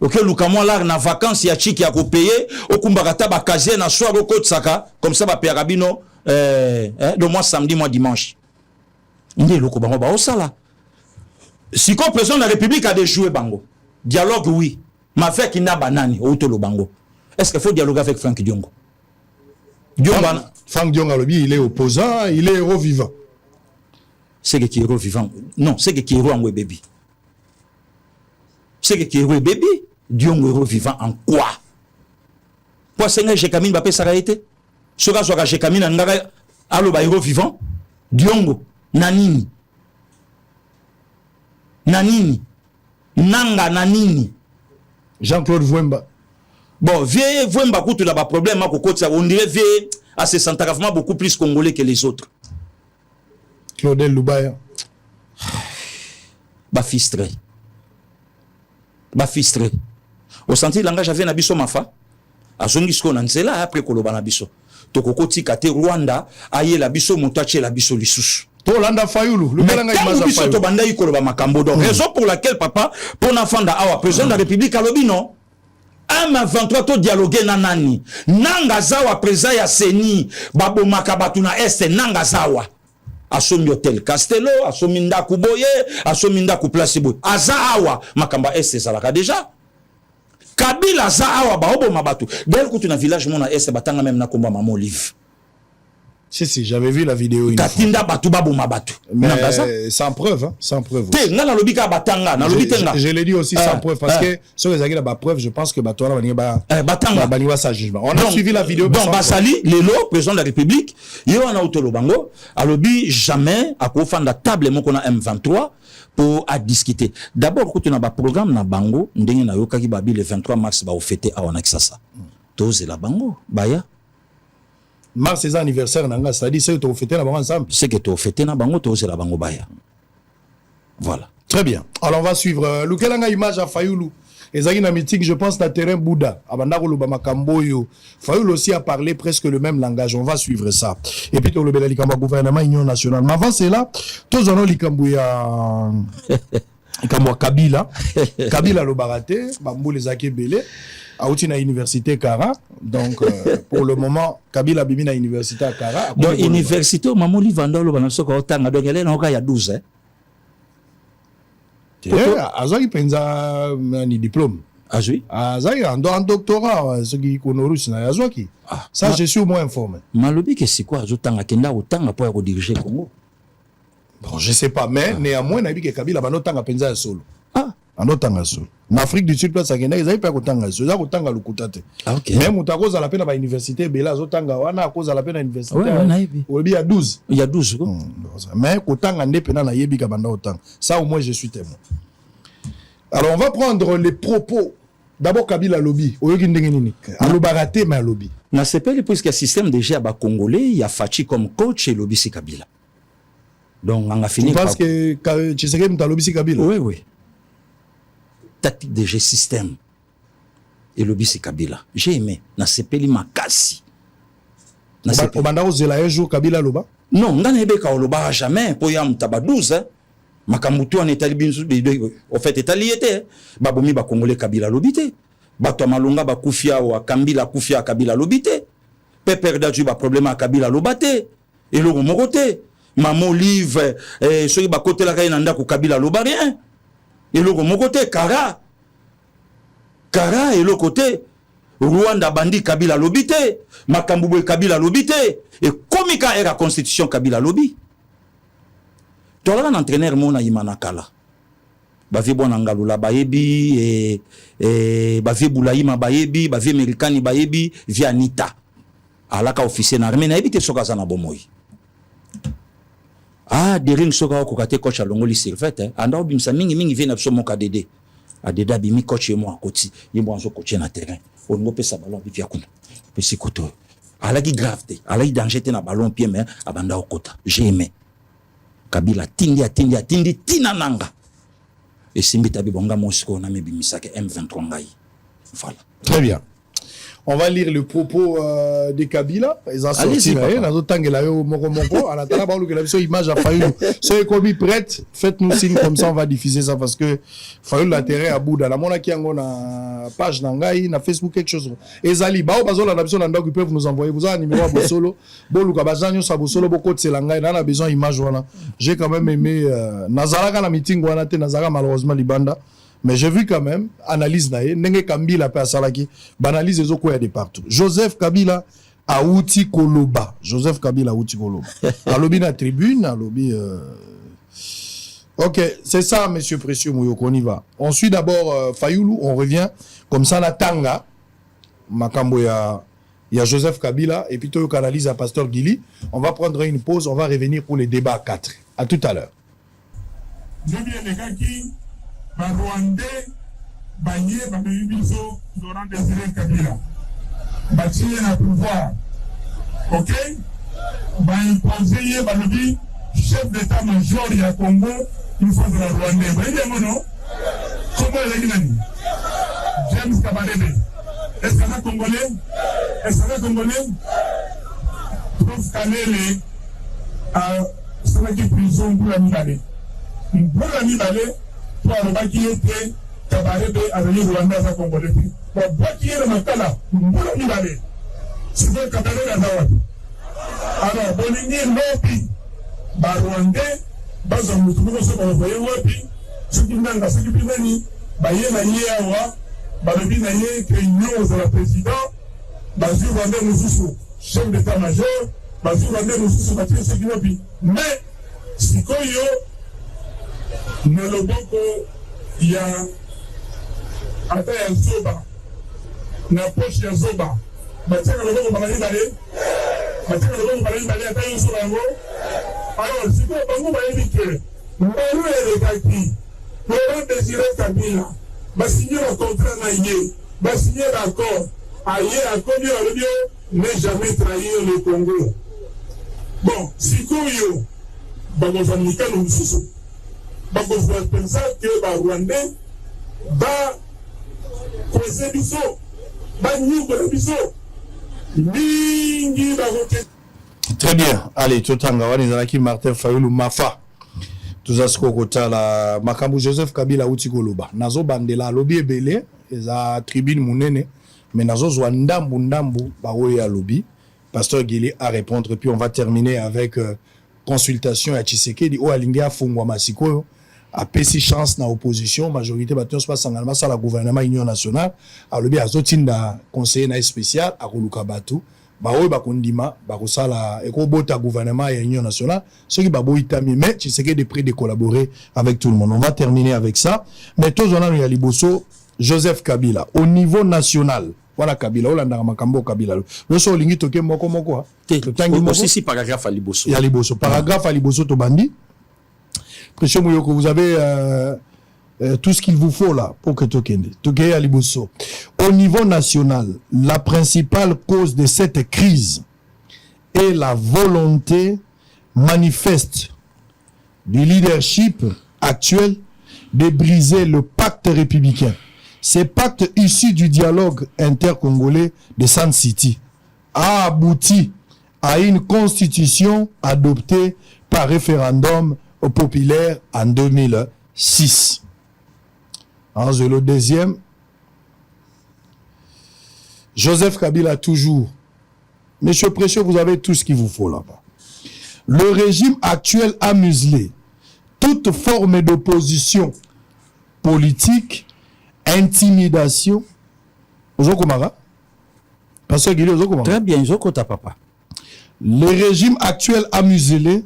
Ok, Lukamwa là na vacances ya chiki ya ko payer au kumbarata ba kazier na soir au Kotsaka comme ça ba perabino de mois samedi mois dimanche. Ndé loko bango ba osala. Si le président de la République a déjoué bango. Dialogue oui, mais fait qu'il n'a banani au to lo bango. Est-ce qu'il faut dialoguer avec Franck Diongo? Franck Diongo, il est opposant, il est héros vivant. C'est qui est héros vivant? Non, c'est qui est héros en baby. C'est qui est héros baby? Diongo héros vivant en quoi? Pour c'est que Jekamine va payer sa réalité? Sera soit Jekamine en ngara allo ba héros vivant? Diongo, nanini? Nanini? Nanga nanini? Jean-Claude Vouemba. Bon, vieux Vouemba Koutou là bas problème à Koko, on dirait vieux à se sentir vraiment beaucoup plus congolais que les autres. Claudel Loubaya. Bafistré. Bafistré. Au senti langage avait nabiso mafa. A zongisko nansela après koloba nabiso. Tokoko tikate Rwanda aye la biso montache la biso lisusu. Tolanda Fayulu, le belanga imaza Fayulu. To banda ikoloba makambo donc raison pour laquelle papa pour n'afanda awa président de la République a lobby non. M23 to dialoguer na nani nanga zawa président ya seni babo makabatu na este nanga zawa asomi hotel Castello asomi ndaku boye asomi ndaku place boye azawa makamba este zalaka déjà Kabila zawa ba obo mabatu dès que tu na village mona este batanga même na komba mama Olive. Si, j'avais vu la vidéo. Katinda batu babu mabatu. Mais sans preuve, hein, sans preuve. Je l'ai dit aussi sans preuve parce que sur les aguets, la preuve, je pense que Batouala va sa jugement. On a suivi la vidéo. Bon, Basali, Lelo, président de la République, yo on a autolo bango, alobi jamais à quoi faire la table mon qu'on a M23 pour à discuter. D'abord, quand on a un programme na bango, ndenge na yo kaki babi le 23 mars ba fêter à Onaxasa. Toze la bango, baya. Mars c'est anniversaire nanga, c'est-à-dire c'est que tu fêter la bango ensemble. C'est que tu fêter na bango, toze la bango baya. Voilà. Très bien. Alors on va suivre. Lukelanga image à Fayulu. Ezaki na meeting, je pense, na terrain Bouddha. Abandako Lubama Kamboyo. Fayulu aussi a parlé presque le même langage. On va suivre ça. Et puis, le Bela Likamba gouvernement Union nationale. Mais avant, c'est là. Tous en ont Likambouya. Likambouya Kabila. Kabila le baraté. Bambou les Ake Belé. Aouti na université Kara. Donc, pour le moment, Kabila Bibi na université à Kara. Donc, université, maman Livanda, le Banansoko, donc elle est encore il y a 12 ans. Azaki penza ni diplôme. Azui. Azaki en doctorat ce qui konorus na Azaki. Ça je suis au moins informé. Malobi que c'est quoi azotanga kenda otanga pour diriger Congo. Bon, je sais pas mais néanmoins na bi que Kabila banotanga penza solo. Anotanga solo. En Afrique du Sud place akenda ils pas kotanga solo, za kotanga lukutate. Même utakoza la peine à université bela azotanga wana akoza la peine à université. Obi ya 12. Il y a 12. Mais kotanga ndepena na yebi ka banda otanga. Ça au moins je suis témoin. Alors on va prendre les propos. D'abord Kabila lobby. Oyoki ndenge nini? Alobaraté mais lobby. Na CPL puisque le système déjà ba congolais, il y a Fachi comme coach et lobby c'est Kabila. Donc on a fini. Tu penses que Tshisekedi mta lobby c'est Kabila? Oui oui. Tactique de G système. Et lobby c'est Kabila. J'ai aimé na CPL makasi. Na CPL. Obanda ozela un jour Kabila loba? Non, ngana ebeka oloba jamais pour yam taba 12 makambutu en état au fait état lié babomi ba congolais Kabila lobité bato malonga ba kufia wa Kambila kufia Kabila lobité pe perda tu ba problème à Kabila lobate et le mokote maman Olive ceux ba côté la kaina ndako Kabila loba rien et le mokote Kara et le côté Rwanda bandi Kabila lobité makambubu Kabila lobité et komika era constitution Kabila lobby. Tu as un entraîneur mona Imanakala. bavie Bonangalula bayebi bavie Boulaïma bayebi bavie Amerikani bayebi via Anita alaka officier na armée na yebi te soka za na bomoi dering soka okokate coach alongoli servette anda obimisa mingi vient na somo KDD adeda bimi coach moi akoti yembo anzo coacher na terrain oningo pesa ballon bi via kuna pesi koto alaki grave te alaki danger te na ballon pied mais abanda okota j'ai aimé Kabila tindi tina nanga et simbi tabi bonga mosiko na mebimisa ke M23 ngai voilà très bien. On va lire le propos de Kabila. Ils ont sorti là. Dans autant que là, moko. En attendant, on va la image à Fayoulou. Soyez commis prête. Faites-nous signe comme ça, on va diffuser ça parce que Fayoulou a terrain à bout. Dans la mona qui a une page n'angai, na Facebook quelque chose. Et Zali, bah, on a besoin d'un ils peuvent nous envoyer. Vous avez un numéro à Bosolo. Bon, Luka Bazanyo, ça Bosolo, beaucoup de Selangai. On a besoin d'image. J'ai quand même aimé Nazara quand la meeting, on a été Nazara malheureusement Libanda. Mais j'ai vu quand même, analyse nae, nenge Kabila pe asalaki, banalise ezo koya de partout. Joseph Kabila a outi koloba. Joseph Kabila a outi koloba. Alobi na tribune, alobi... Ok, c'est ça, monsieur Précieux Mouyoko, on y va. On suit d'abord Fayoulou, on revient, comme ça la tanga, Makambo ya Joseph Kabila, et puis tu analyse à Pasteur Guili. On va prendre une pause, on va revenir pour les débats 4. À tout à l'heure. Ba Rwandais bagné ba biso Laurent Désiré Kabila bâtir un pouvoir, ok, ba imposer ba lobi chef d'état-major ya Congo il faut de la Rwandais ba ile mono comment il est nani James Kabarebe est-ce que c'est congolais prof Kanele a c'est prison pour la Mibale alobaki ete Kabarebe azali Rwanda aza Congolais te babwaki ye na makala mbula mibale sikoyo Kabarebe aza wapi alors bolingi lobi barwandais bazwa motu moko so bakoye wapi soki nanga soki pinani baye na ye awa balobi na ye ke union ozala président bazwi Rwandais mosusu chef d'état major bazwi Rwandais mosusu batie soki wapi mais sikoyo na loboko ya ata ya zoba na poche ya zoba batiaka loboko balamibale ata yo zoba yango alors sikoyo bango bayebi ke mbelu elekaki Laurent Désiré Kabila basinye bacontrat na ye basinye d'accord aye akomi balobi ne jamais trahir le Congo bon sikoyo bakozwa mikano mosusu bakozwa pensa ke barwandais bakoze biso banyukola biso mingi bakoke. Très bien. Allez, totanga wani zanaki Martin Fayoulou Mafa. Tuzasiko kotala makambu Joseph Kabila uti koloba. Nazo bandela lobi ebele eza tribune munene mais nazo zwa ndambu ba oya lobi. Pasteur Guili à répondre puis on va terminer avec consultation à Tshisekedi o alingi afungwa masikoyo a pesi chance na opposition majorité baton se passe ngana ça la gouvernement union nationale a lobi azotinda conseiller na spécial a koluka batu ba oyo bakondima ba kosala ekobota gouvernement ya union nationale ceux qui babo itami mais Tshisekedi est prêt de collaborer avec tout le monde. On va terminer avec ça mais tous on a ya liboso Joseph Kabila au niveau national. Voilà Kabila olanda makambo Kabila le so lingi toke moko aussi paragraphe à liboso ya liboso paragraphe à liboso to bandi Précieux Mouyoko, vous avez tout ce qu'il vous faut là pour que tokende toke ya liboso. Au niveau national, la principale cause de cette crise est la volonté manifeste du leadership actuel de briser le pacte républicain. Ce pacte issu du dialogue intercongolais de San City a abouti à une constitution adoptée par référendum populaire en 2006. Ensuite, le deuxième, Joseph Kabila toujours. Monsieur Précieux, vous avez tout ce qu'il vous faut là-bas. Le régime actuel a muselé toute forme d'opposition politique, intimidation. Très bien, Zokota papa. Le régime actuel a muselé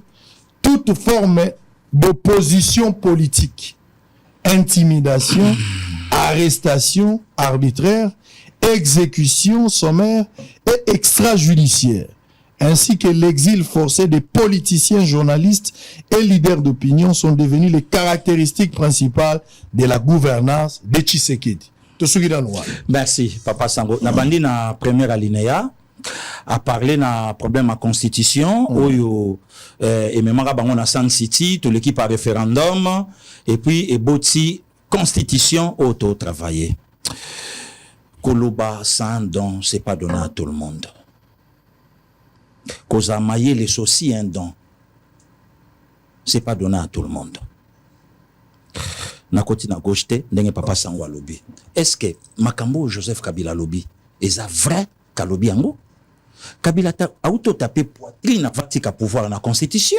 toute forme d'opposition politique, intimidation, arrestation arbitraire, exécution sommaire et extrajudiciaire, ainsi que l'exil forcé des politiciens, journalistes et leaders d'opinion sont devenus les caractéristiques principales de la gouvernance de Tshisekedi. Merci, Papa Sango. Na bandi na première alinéa a parlé na problème à constitution oyo et même bango na San City tout l'équipe à référendum et puis et boti constitution auto travailler. Koloba sans don, c'est pas donné à tout le monde. Koza maillé les aussi un don, c'est pas donné à tout le monde. Na koti na gauche te ndenge Papa Sango lobby. Est-ce que makambo Joseph Kabila lobby est vrai ka lobby yango? Kabila ta auto tapé poitrine na vatika pouvoir na constitution.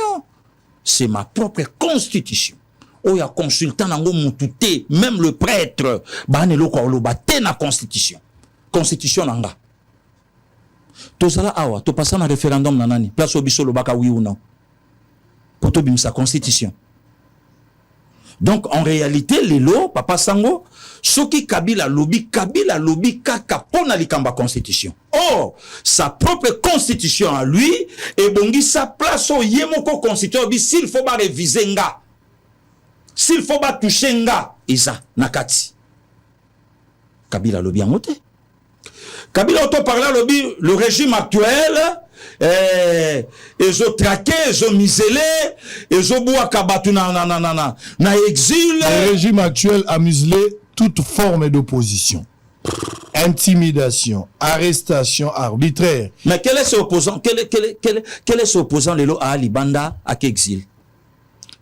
C'est ma propre constitution. Oya consultant nango mututé, même le prêtre bane loko loba te na constitution. Constitution nanga. Tozala awa to passa na référendum na nani? Place obiso lobaka oui ou non. Poto bimisa constitution. Donc, en réalité, les lots, Papa Sango, ce qui Kabila lobby kaka pona likamba constitution. Or, sa propre constitution à lui, et bongi sa place au yemoko constitution, s'il faut pas réviser nga, s'il faut pas toucher nga, isa, nakati. Kabila lobby en moté. Kabila auto parla lobby, le régime actuel, ils ont traqué, ils ont miselé, ils ont boua kabatu na exil. Le régime actuel a muselé toute forme d'opposition. Intimidation, arrestation arbitraire. Mais quel est ce opposant? Quel est ce opposant lelo à Libanda à exil?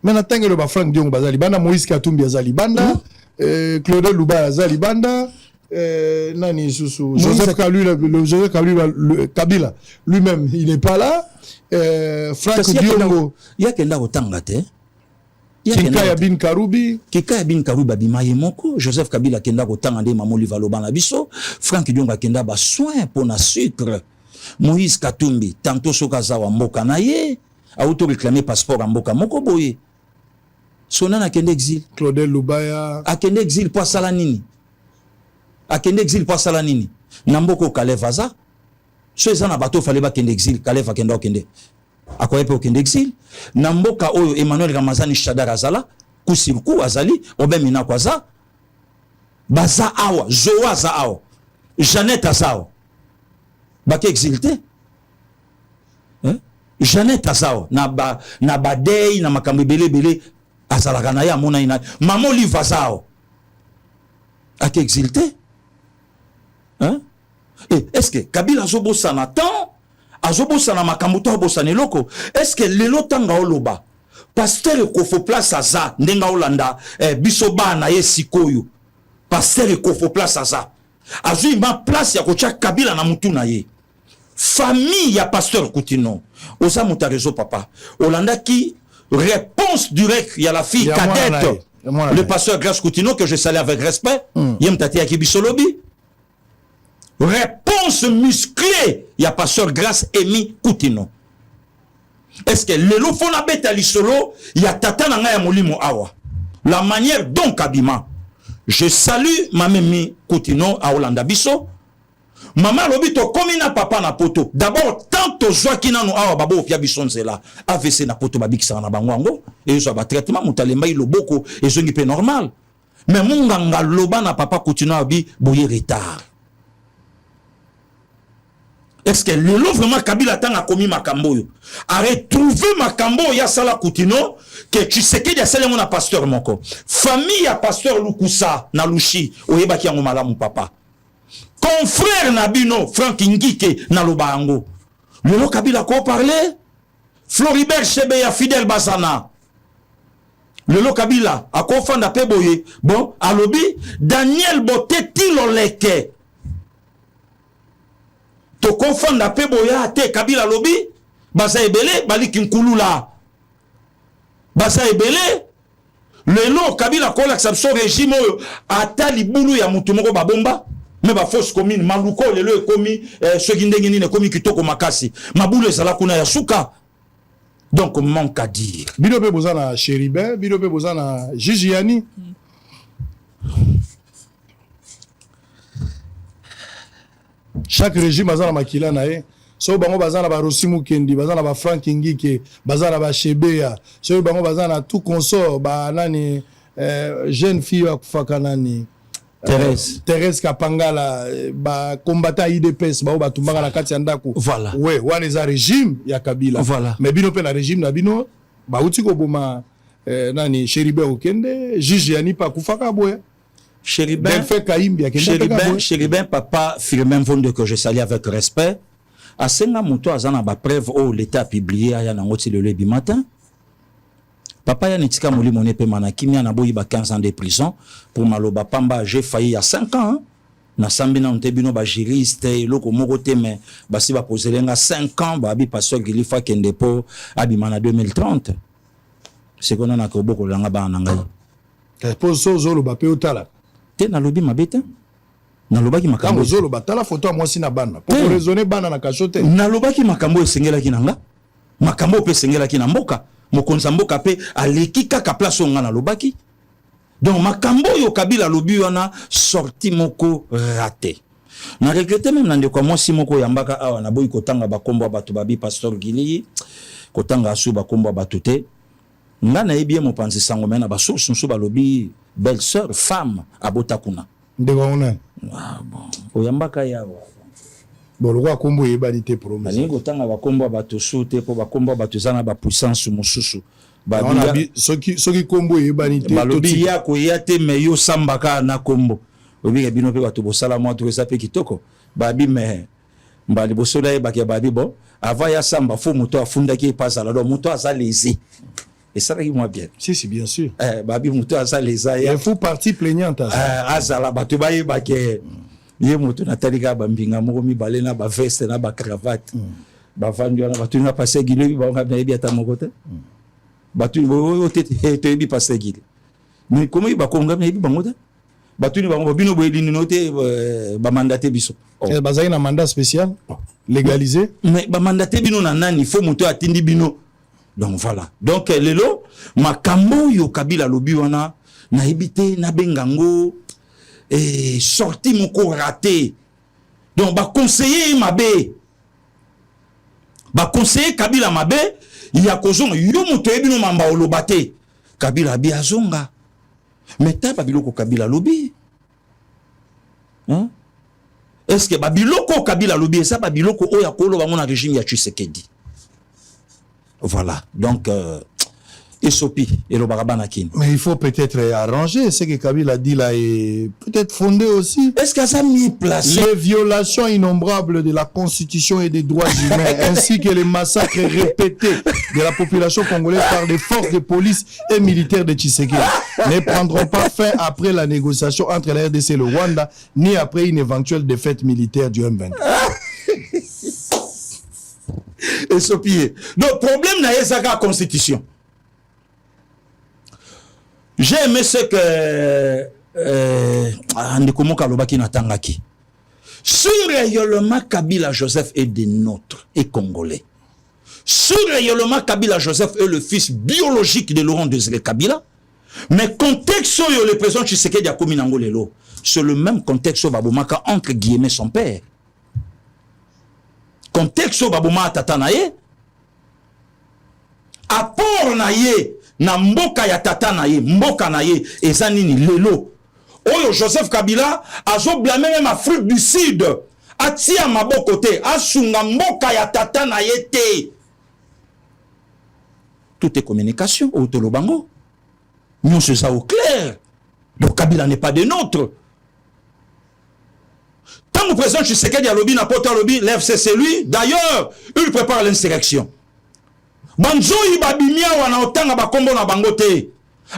Mais n'attendez le Franck Diongo Bazali Banda, Moïse Katumbi Azali Banda, Claude Louba Azali Banda. Nani Soussou, Joseph Kabila lui-même il n'est pas là. Franck Diongo, il y a quelqu'un au Tangate. Kikaya bin Karubi babimaye moko. Joseph Kabila kenda au Tangade mamoli valoba na biso. Franck Diongo kenda ba soin pour na sucre. Moïse Katumbi tantôt sokazawa mboka na ye a auto réclamer passeport en mboka moko boye. Sonana kende exil. Claude Lubaya a kende exil pour sala nini? Akende exil pour sala nini? Namboko Kalevaza. So ezana bato fallait ba kende exil, Kaleva kenda okende. Akoye pe okende exil. Namboka oyo Emmanuel Ramazani Shadara Azala, Kusirku Azali, Obemina Kwaza. Baza awa, Zoa za awa. Jeannette Azao. Baki exilté. Jeannette Azao na badei na makambo bele azala kana ya mona ina. Maman Olive Azao. Aki exilté. Hein? Et est-ce que Kabila Zobosa n'attend? Azobosa na makamuto bosa ne loko. Est-ce que lelo tanga oloba? Pasteur Kofo Place Aza ndenga Olanda bisoba na ye sikoyo. Pasteur Kofo Place Aza. Azui ma place ya kocha Kabila na mutu na ye. Famille ya Pasteur Koutino. Osa mutarezo papa. Olanda qui réponse directe ya la fille cadette. Le pasteur Grace Koutino que je salue avec respect. Yem tati ya kibisolobi. Réponse musclée, il y a pasteur Grace Emi Koutino. Est-ce que le lofona beta lisolo, il y a tata nanga ya molimo awa. La manière dont Kabima, je salue ma mimi Koutino à Olanda Biso. Maman lobito komi na papa na poto. D'abord, tant aux joies qui n'ont awa babo pia bison zela. AVC na poto babik sa na bangwango. Et ça va traitement mutalemba ilo boko et zongi pe normal. Mais munganga loba na papa Koutino abi boye retard. Est-ce que le lot vraiment Kabila tanga komi makambo yo a retrouvé makambo ya sala Koutino que tu sais que ya sala mon pasteur moko famille ya pasteur Lukusa na Lushi oyeba ki yango malamu papa confrère Nabino Frank Ngike na Lobango le lot Kabila ko parler Floribert Chebe ya Fidel Bazana le lot Kabila a ko fanda pe boye bon alobi Daniel Boteti Loleke to confondre la peboya te Kabila lobby basa ebele bali kinkulula basa ebele lelo Kabila ko l'acception régime ata libulu ya mutu moko babomba me ba fausse commune maluko lelo ekomi soki ndenge nini ekomi kitoko makasi mabulu ezala kuna ya suka donc manque à dire bino pe bozana Chéribin bino pe bozana Gigiani chaque régime baza na makila na ye so bango baza na ba Rosimu Kendi baza na ba Frank Ngike baza na ba Shebeya so bango baza na tout consort ba nani jeune fille akufaka nani Thérèse Kapangala ba combattant IDPS ba batumbaka na kati ya ndako voilà ouais wana eza régime ya Kabila voilà mais bino pe na régime na bino ba uti ko boma nani Chéribin Okende juge yani pa kufaka boya Chéribin papa Firmin Vonde que je salue avec respect asenga moto azana ba preuve au l'état publié aya na ngoti le lundi matin papa ya nitika molimo ne pe manakimia na boyi ba 15 ans de prison pour maloba pamba j'ai failli il y a 5 ans hein? Na sambi na ntebino ba juriste loko moko te mais basi ba poselenga 5 ans ba bi pasteur Gilifa Kendepo abimana 2030 c'est qu'on a ko boko langa ba na ngai pose zolo ba pe otala te na lobi mabete na lobaki makambo zolo ba tala photo moi si na bana pour raisonner bana na kachote na lobaki makambo esengela ki nanga makambo pe esengela ki na mboka mokonza mboka pe aleki kaka place onga na lobaki donc makambo yo Kabila lobi wana sorti moko raté na regretter même na ndeko moi si moko yambaka awa na boyi kotanga bakombo bato babi pasteur Gili kotanga asu bakombo bato te nga na yebi mo panzi sango mena ba source nso balobi belle sœur femme abota kuna ndeko ona bon oyambaka yawa bon le roi kombo yebani te promesse ani kotanga bakombo bato sute po bakombo bato zana ba puissance mususu ba soki kombo yebani te balobi ya ko yate me yo sambaka na kombo obi ke bino pe bato bosala mo to sa pe kitoko babi me mbali bosola e bakia babi bo avant ya samba fo moto afunda ki pasa la do moto asa lésé. Et ça arrive moi bien. Si, bien sûr. Babi Moutou a ça les a. Il faut partie plaignante. Azala batubaye bake. Yé Moutou Nathalie Bambinga Momi balena ba veste na ba cravate. Ba vandu na batu na passé Guilé ba on a bien à mon côté. Batu o te bi passé Guilé. Mais comment il va konga mais bi bangoda? Batu ni ba bino boyeli ni noté ba mandaté biso. Bazai na mandat spécial légalisé. Mais ba mandaté bino na nani faut Moutou atindi bino. Donc voilà. Donc lelo makambo yo Kabila lobi wana na ebité na bengango et sorti moko raté. Donc ba conseiller mabe. Ba conseiller Kabila mabe ya kozonga yo moto ebino mamba olobate. Kabila bi azonga. Mais ta babiloko Kabila lobi. Hein? Est-ce que babiloko Kabila lobi ça babiloko oya kolo ba mona régime ya Tshisekedi. Voilà, donc Esopi et le Barabanakin. Mais il faut peut-être arranger ce que Kabila a dit là et peut-être fonder aussi. Est-ce que ça a mis place les violations innombrables de la Constitution et des droits humains, ainsi que les massacres répétés de la population congolaise par des forces de police et militaires de Tshisekedi ne prendront pas fin après la négociation entre la RDC et le Rwanda, ni après une éventuelle défaite militaire du M23. Et ce pied. Donc, problème n'a pas la constitution. J'ai aimé ce que Ndikomo Kalobaki Natangaki. Sur rayonnement Kabila Joseph est des nôtres et congolais. Sur rayonnement Kabila Joseph est le fils biologique de Laurent Désiré Kabila. Mais contexte où le président Tshisekedi a commis Nangolelo, c'est le même contexte où Babomaka entre guillemets son père. Contexte au baboma tata na ye apport na ye na mboka ya tata na ye mboka na ye eza nini lelo oyo Joseph Kabila azo blâmer même Afrique du Sud atia maboko te asunga mboka ya tata na ye te. Tout est communication au tolobango nous c'est ça au clair. Donc Kabila n'est pas des nôtres. Quand le président Tshisekedi a lobby, n'importe lobby, l'FCC lui, d'ailleurs, il prépare l'insurrection. Banjo ibabimia wana otanga bakombo na bangote.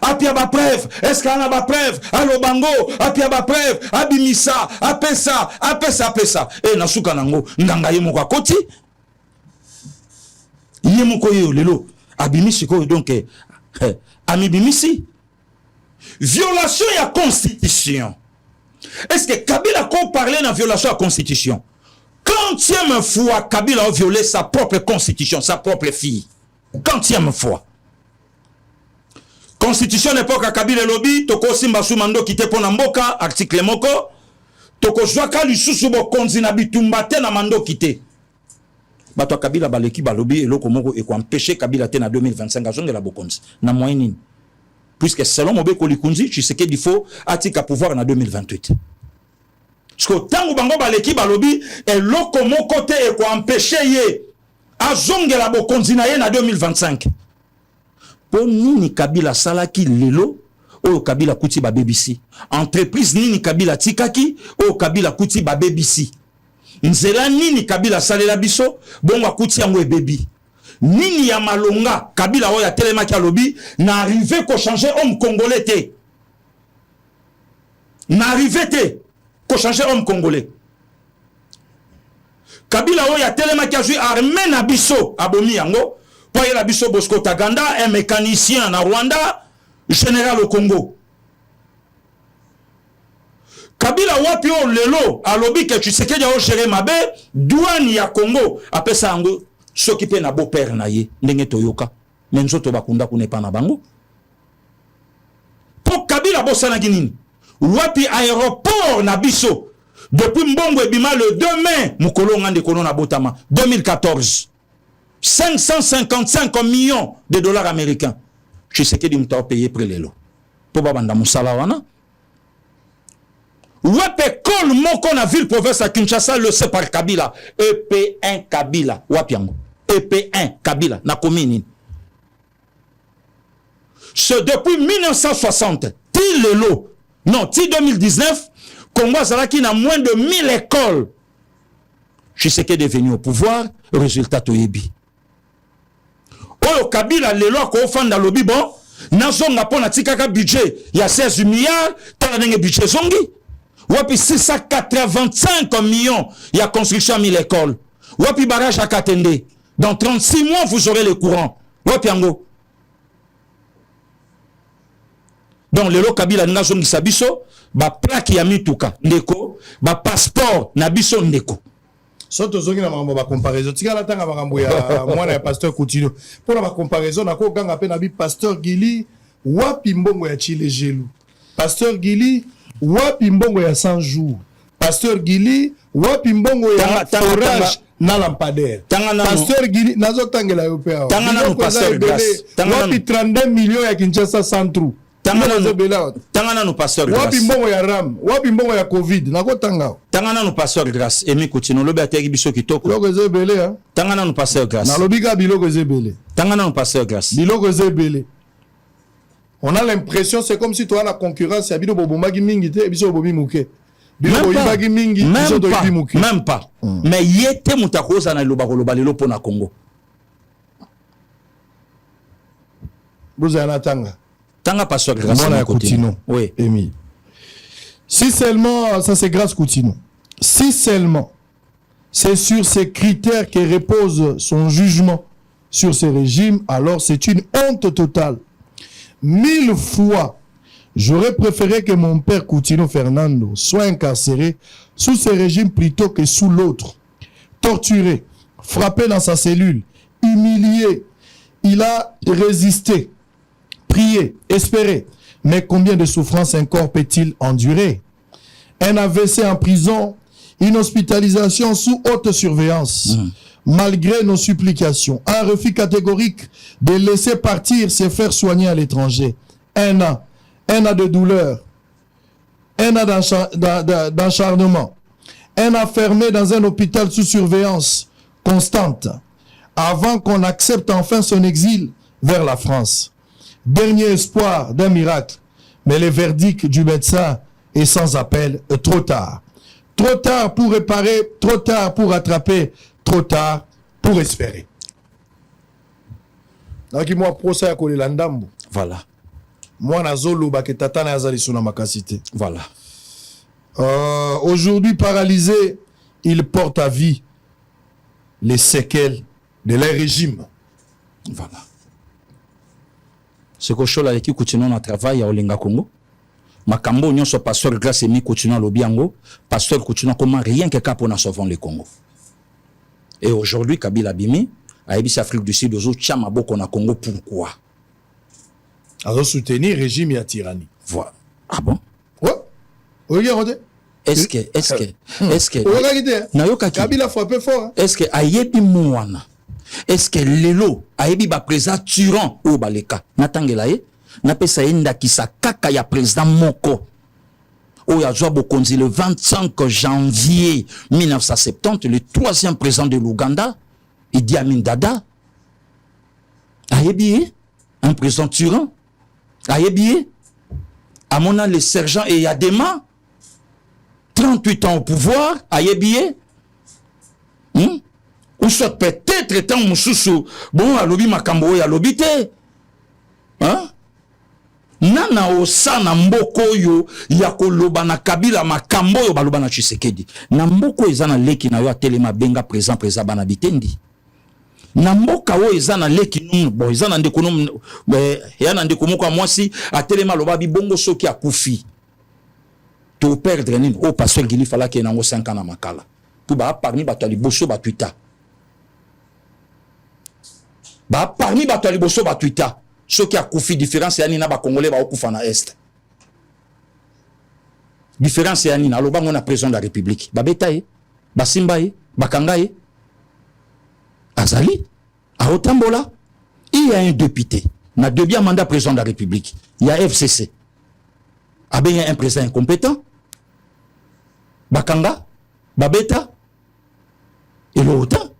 Apia ba preuve, est-ce qu'il y a ba preuve? Allo bango, apia ba preuve, abimisa, apesa. Et nasuka nango, nganga yemo kwa koti. Yemo ko yo lelo, abimisi ko donc amibimisi. Violation ya constitution. Est-ce que Kabila a parlé de la violation de la Constitution? Quantième fois Kabila a violé sa propre Constitution, sa propre fille? Quantième fois? Constitution l'époque à Kabila lobby, Toko Simba Soumando qui te pon mboka, article moko, tokozwaka lisusu bokonzi na bitumba te na mandoki te bato Kabila baleki balobi eloko moko eko empêcher Kabila te na 2025 azongela bokonzi na moyen nini puisque selon Mobeko Likunzi Tshisekedi faut atika pouvoir na 2028 parce que tango bango baleki balobi eloko moko te eko empêcher ye azongela bokonzi na ye na 2025 po nini Kabila salaki lelo oyo Kabila kuti ba BBC entreprise nini Kabila tikaki oyo Kabila kuti ba BBC nzela nini Kabila salela biso bongo akuti yango ebebi nini ya malonga Kabila oyo atelemaki alobi na arrivé ko changer homme congolais te na arrivé te ko changer homme congolais Kabila oyo atelemaki azui armée na biso abomi yango po yela biso Bosco Taganda un mécanicien na Rwanda général au Congo Kabila wapi o lelo alobi ke Tshisekedi o gérer mabe douane ya Congo apesa yango soki pe na beau père na ye ndenge toyoka menzoto bakunda kunepa na bango po Kabila bosana nini wapi aéroport na biso depuis mbongo ebima le 2 mai mukolo ngande kono na botama 2014 555 millions de dollars américains Tshisekedi mta payé prelelo po babanda musala wana wape kol moko na ville province à Kinshasa le sait par Kabila EP1 Kabila wapi yango EP1 Kabila na commune ce depuis 1960 ti lelo non ti 2019 Congo azalaki na moins de 1000 écoles Tshisekedi est devenu au pouvoir résultat toyebi oyo Kabila lelo ko fanda lobi bon nazonga pona tikaka budget ya 16 milliards tala ndenge budget zongi wapi 685 millions ya construction 1000 écoles wapi barrage à Katende dans 36 mois vous aurez le courant wapi yango donc lelo Kabila nazongi sabiso ba plaque ya mituka ndeko ba passeport na biso ndeko soto zongi na makambo ba comparaison tikala tanga makambo ya mwana ya pasteur Coutinho pour la comparaison na ko ganga pe na bi pasteur Gili wapi mbongo ya Chile Gelu pasteur Gili wapi mbongo ya 100 jours pasteur Gili wapi mbongo ya forage na lampadaire pasteur Gili nazo tangela yo pe tanga na pasteur Grace wapi 32 millions ya Kinshasa centre tangana no pasteur Grace wapi mbongo ya ram wapi mbongo ya covid nako tanga tangana no pasteur Grace emi Coutinho lobi ateki biso kitoko biloko ezebele ha tangana no pasteur Grace na lobi ka biloko ezebele tangana no pasteur Grace biloko ezebele on a l'impression c'est comme si toi la concurrence ya bino bobombaki mingi te biso bobomi muke biloko yibaki mingi biso toyibi muke même pas mais yete mutakoza na loba koloba lelo pona Congo bozana tanga Tanga pasteur Grace Coutinho. Oui. Émile. Si seulement, ça c'est grâce Coutinho. Si seulement, c'est sur ces critères que repose son jugement sur ces régimes, alors c'est une honte totale. 1000 fois, j'aurais préféré que mon père Coutinho Fernando soit incarcéré sous ce régime plutôt que sous l'autre. Torturé, frappé dans sa cellule, humilié, il a résisté. Prier, espérer. Mais combien de souffrances un corps peut-il endurer? Un AVC en prison, une hospitalisation sous haute surveillance. Malgré nos supplications, un refus catégorique de laisser partir se faire soigner à l'étranger. Un an de douleur, un an d'acharnement, un an fermé dans un hôpital sous surveillance constante, avant qu'on accepte enfin son exil vers la France. Dernier espoir d'un miracle, mais le verdict du médecin est sans appel, trop tard. Trop tard pour réparer, trop tard pour rattraper, trop tard pour espérer. Donc moi procès à Kolelandambo. Voilà. Moi nazolo baketata na yazali suna makasité. Voilà. Aujourd'hui paralysé, il porte à vie les séquelles de leur régime. Voilà. Ce que je suis continuer na travail à Olinga Congo. Makambo nyonso pasteur Grace emi continue lobiango, pasteur continue comment rien que cap on a sauvé le Congo. Et aujourd'hui Kabila Bimi a ebisi Afrique du Sud ozo chama boko na Congo pourquoi? Alors soutenir régime et tyrannie. Voilà. Ah bon? Ouais. Regardez. est-ce que nayoka Kabila frappé fort. Est-ce que ayebi mwana? Est-ce que lelo ayebi ba président tyran ou baleka? Natangela ye na pesa yenda kisa kaka ya président moko. Oya zwa bokonzi le 25 janvier 1970, le 3e président de l'Ouganda, Idi Amin Dada. Ayebi un président tyran. Ayebi Amona le sergent et Yadema, 38 ans au pouvoir, Ayebi ou soit peut-être étant Moussoussou, bon, alobi makambo ya lobite. Hein? Nana osana mboko yo ya koloba na Kabila makambo yo baloba na Tshisekedi. Na mboko ezana leki na yo atelema benga présent bana bitendi. Na mboka wo ezana leki nunu bo ezana ndeko nunu yana ndeko moko mwasi atelema loba bibongo soki akufi. To perdre nini o pasteur Gili fala ke nango 5 ans na makala. Pour ba parmi bato liboso ba Twitter. Ba parmi bato liboso ba Twitter. Ce qui a koufi différence yani na ba congolais ba okufa na est. Différence yani na loba ngona président de la République. Ba betaye, ba simbaye, ba kangaye. Azali a Otambola, il y a un député. Na deuxième mandat président de la République. Il y a FCC. Ah ben il y a un président incompétent. Bakanga, Babeta et l'autre,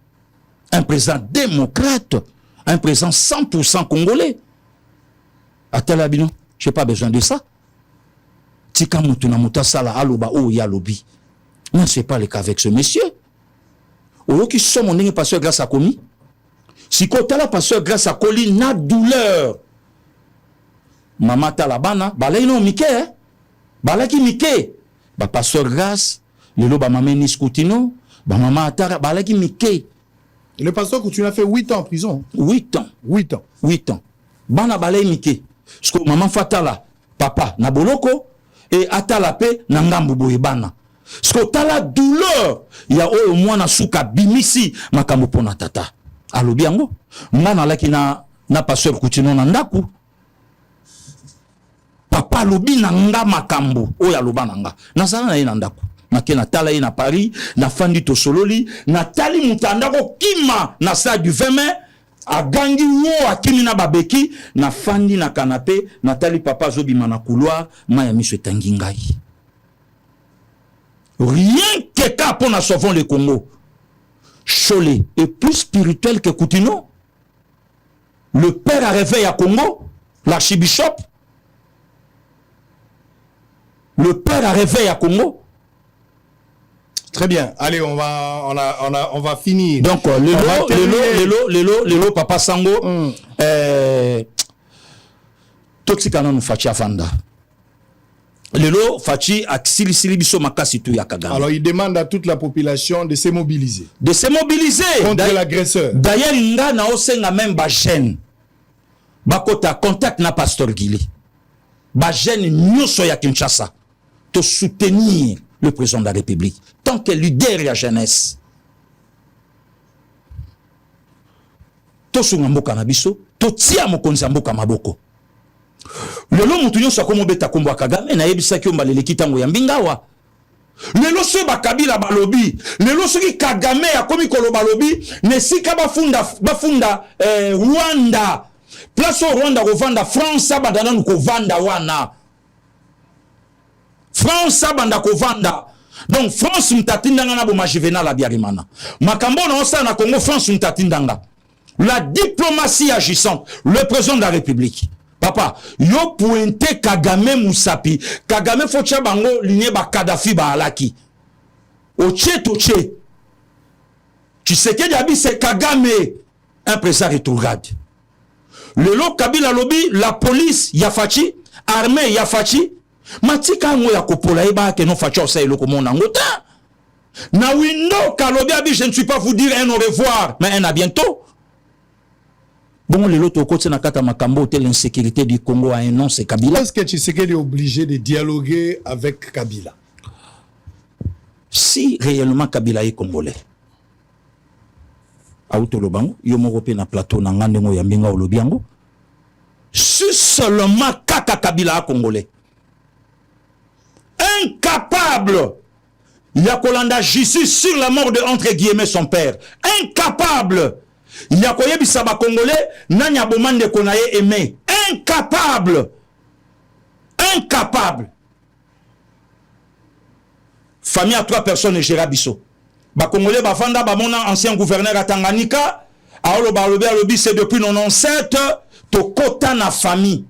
un président démocrate, un président 100% congolais. Atalabino, je n'ai pas besoin de ça. Tika Mutuna Mutasala Aloba ou Yalobi. Non, ce n'est pas le cas avec ce monsieur. Ou qui sont mon dernier pasteur grâce à Komi. Si Kotala pasteur grâce à Koli, n'a douleur. Mama Talabana, balay non Mike, balaki Mike. Ba pasteur grâce, le loba mamé Niskoutino, ba mama Atara, balaki Mike. Le pasteur Coutinho a fait 8 ans en prison. 8 ans. 8 ans. 8 ans. Bana balay Mike. Parce que maman Fatala, papa, na boloko, et Atala pe, na ngambu boyebana. Parce que t'as la douleur, il y a au moins na souka bimisi, makambo pona tata. Alo biango, mana laki na pasteur Coutinho na ndaku. Papa lobi na nga makambo, oya loba na nga. Na sala na ye na ndaku. Nake na tala ye na Paris, na fandi to sololi, na tali mutandako kima na sa du 20 mai, a gangi wo akimi na babeki, na fandi na canapé, na tali papa zobima na couloir, maya miso etangi ngai. Rien que ka pour na sauvons le Congo. Cholé est plus spirituel que Coutinho. Le père a réveillé à Congo, l'archibishop. Le père a réveillé à Congo. Très bien. Allez, on va finir. Donc, le lot, papa Sango, Toxicana nous fachi afanda. Le lot fachi a Ksili biso makasi tu ya Kagame. Alors, il demande à toute la population de se mobiliser. De se mobiliser contre l'agresseur. D'ailleurs, nga na osenga même ba jeune. Bakota contact na pasteur Gili. Ba jeune nyoso ya Kinshasa. To soutenir le président de la République, tant que leader de la jeunesse. To sunga mboka na biso, to tia mokonzi mboka maboko. Lelo mutu nyonso akomo beta kombo Kagame na yebisa ki omba leleki tango ya mbingawa. Lelo so ba Kabila balobi, lelo soki Kagame akomi koloba lobi, ne sika bafunda Rwanda. Place au Rwanda kovanda France abadana nuko vanda wana. France abanda kovanda. Donc France mtatindanga na boma Juvenal la biarimana. Makambo na osa na Congo France mtatindanga. La diplomatie agissante, le président de la République. Papa, yo pointé Kagame Moussapi. Kagame focha bango ligne ba Kadhafi ba alaki. Oche toche. Tu sais que Yabi c'est Kagame, un président rétrograde. Le lot Kabila lobby, la police Yafachi, armée Yafachi. Matika ngo ya kopola eba ke non facho sa eloko mona ngota. Na window kalobi abi je ne suis pas vous dire un au revoir, mais un à bientôt. Bon, le lot au côté na kata makambo tel l'insécurité du Congo a un nom, c'est Kabila. Est-ce que Tshisekedi est obligé de dialoguer avec Kabila? Si réellement Kabila est congolais. Auto lobango, yo moko pe na plateau na ngandengo ya mbinga olobiango. Si seulement Kaka Kabila est congolais. Incapable Il y a Kolanda Jésus sur la mort de entre guillemets son père. Incapable. Il y a Koyebisa ba Congolais, Nanya Bomande Konaye aimé. Incapable. Incapable. Famille à 3 personnes et Gérard Bissot. Ba Congolais, ba Fanda, ba mona ancien gouverneur à Tanganyika. Aolo ba lobi, c'est depuis 97. Tokota na famille.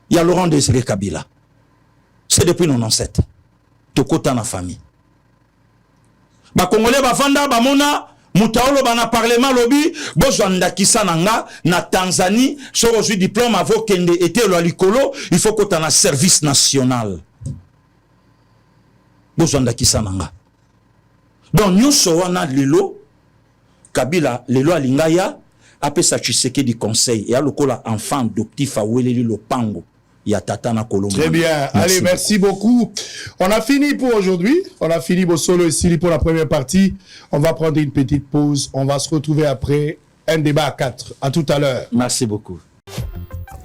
Il y a Laurent Désiré Kabila. C'est depuis 97. Tokota na famille. Ba Congolais ba Fanda, ba mona Moutaolo bana parlement lobby, bozwanda kisananga na Tanzanie, so reçu diplôme avant kende était lo likolo, il faut que tu na service national. Bozwanda kisananga. Donc nyonso wana lelo Kabila lelo alingaya apesa Tshisekedi du conseil et a lokola enfant adoptif aweleli lopango. Très bien. Allez, merci beaucoup. On a fini pour aujourd'hui. On a fini pour solo et Sili pour la première partie. On va prendre une petite pause. On va se retrouver après un débat à 4. À tout à l'heure. Merci beaucoup.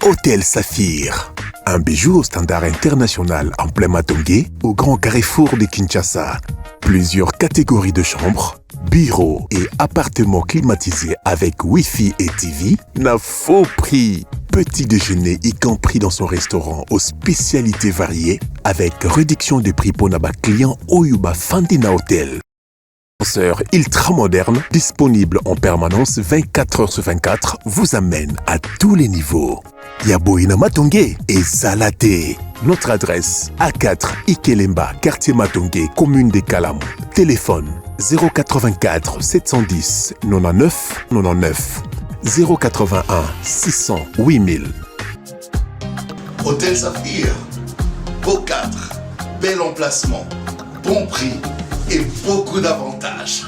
Hôtel Saphir, un bijou au standard international en plein Matongé, au grand carrefour de Kinshasa. Plusieurs catégories de chambres, bureaux et appartements climatisés avec Wi-Fi et TV n'a faux prix. Petit déjeuner y compris dans son restaurant aux spécialités variées avec réduction des prix pour Naba client Oyuba Fandina Hotel. Ascenseur ultra moderne, disponible en permanence 24 heures sur 24, vous amène à tous les niveaux. Yaboina Matongé et Salaté. Notre adresse A4 Ikelemba, quartier Matongé, commune des Kalam. Téléphone 084 710 99 99. 081 600 8000. Hôtel Saphir, beau cadre, bel emplacement, bon prix et beaucoup d'avantages.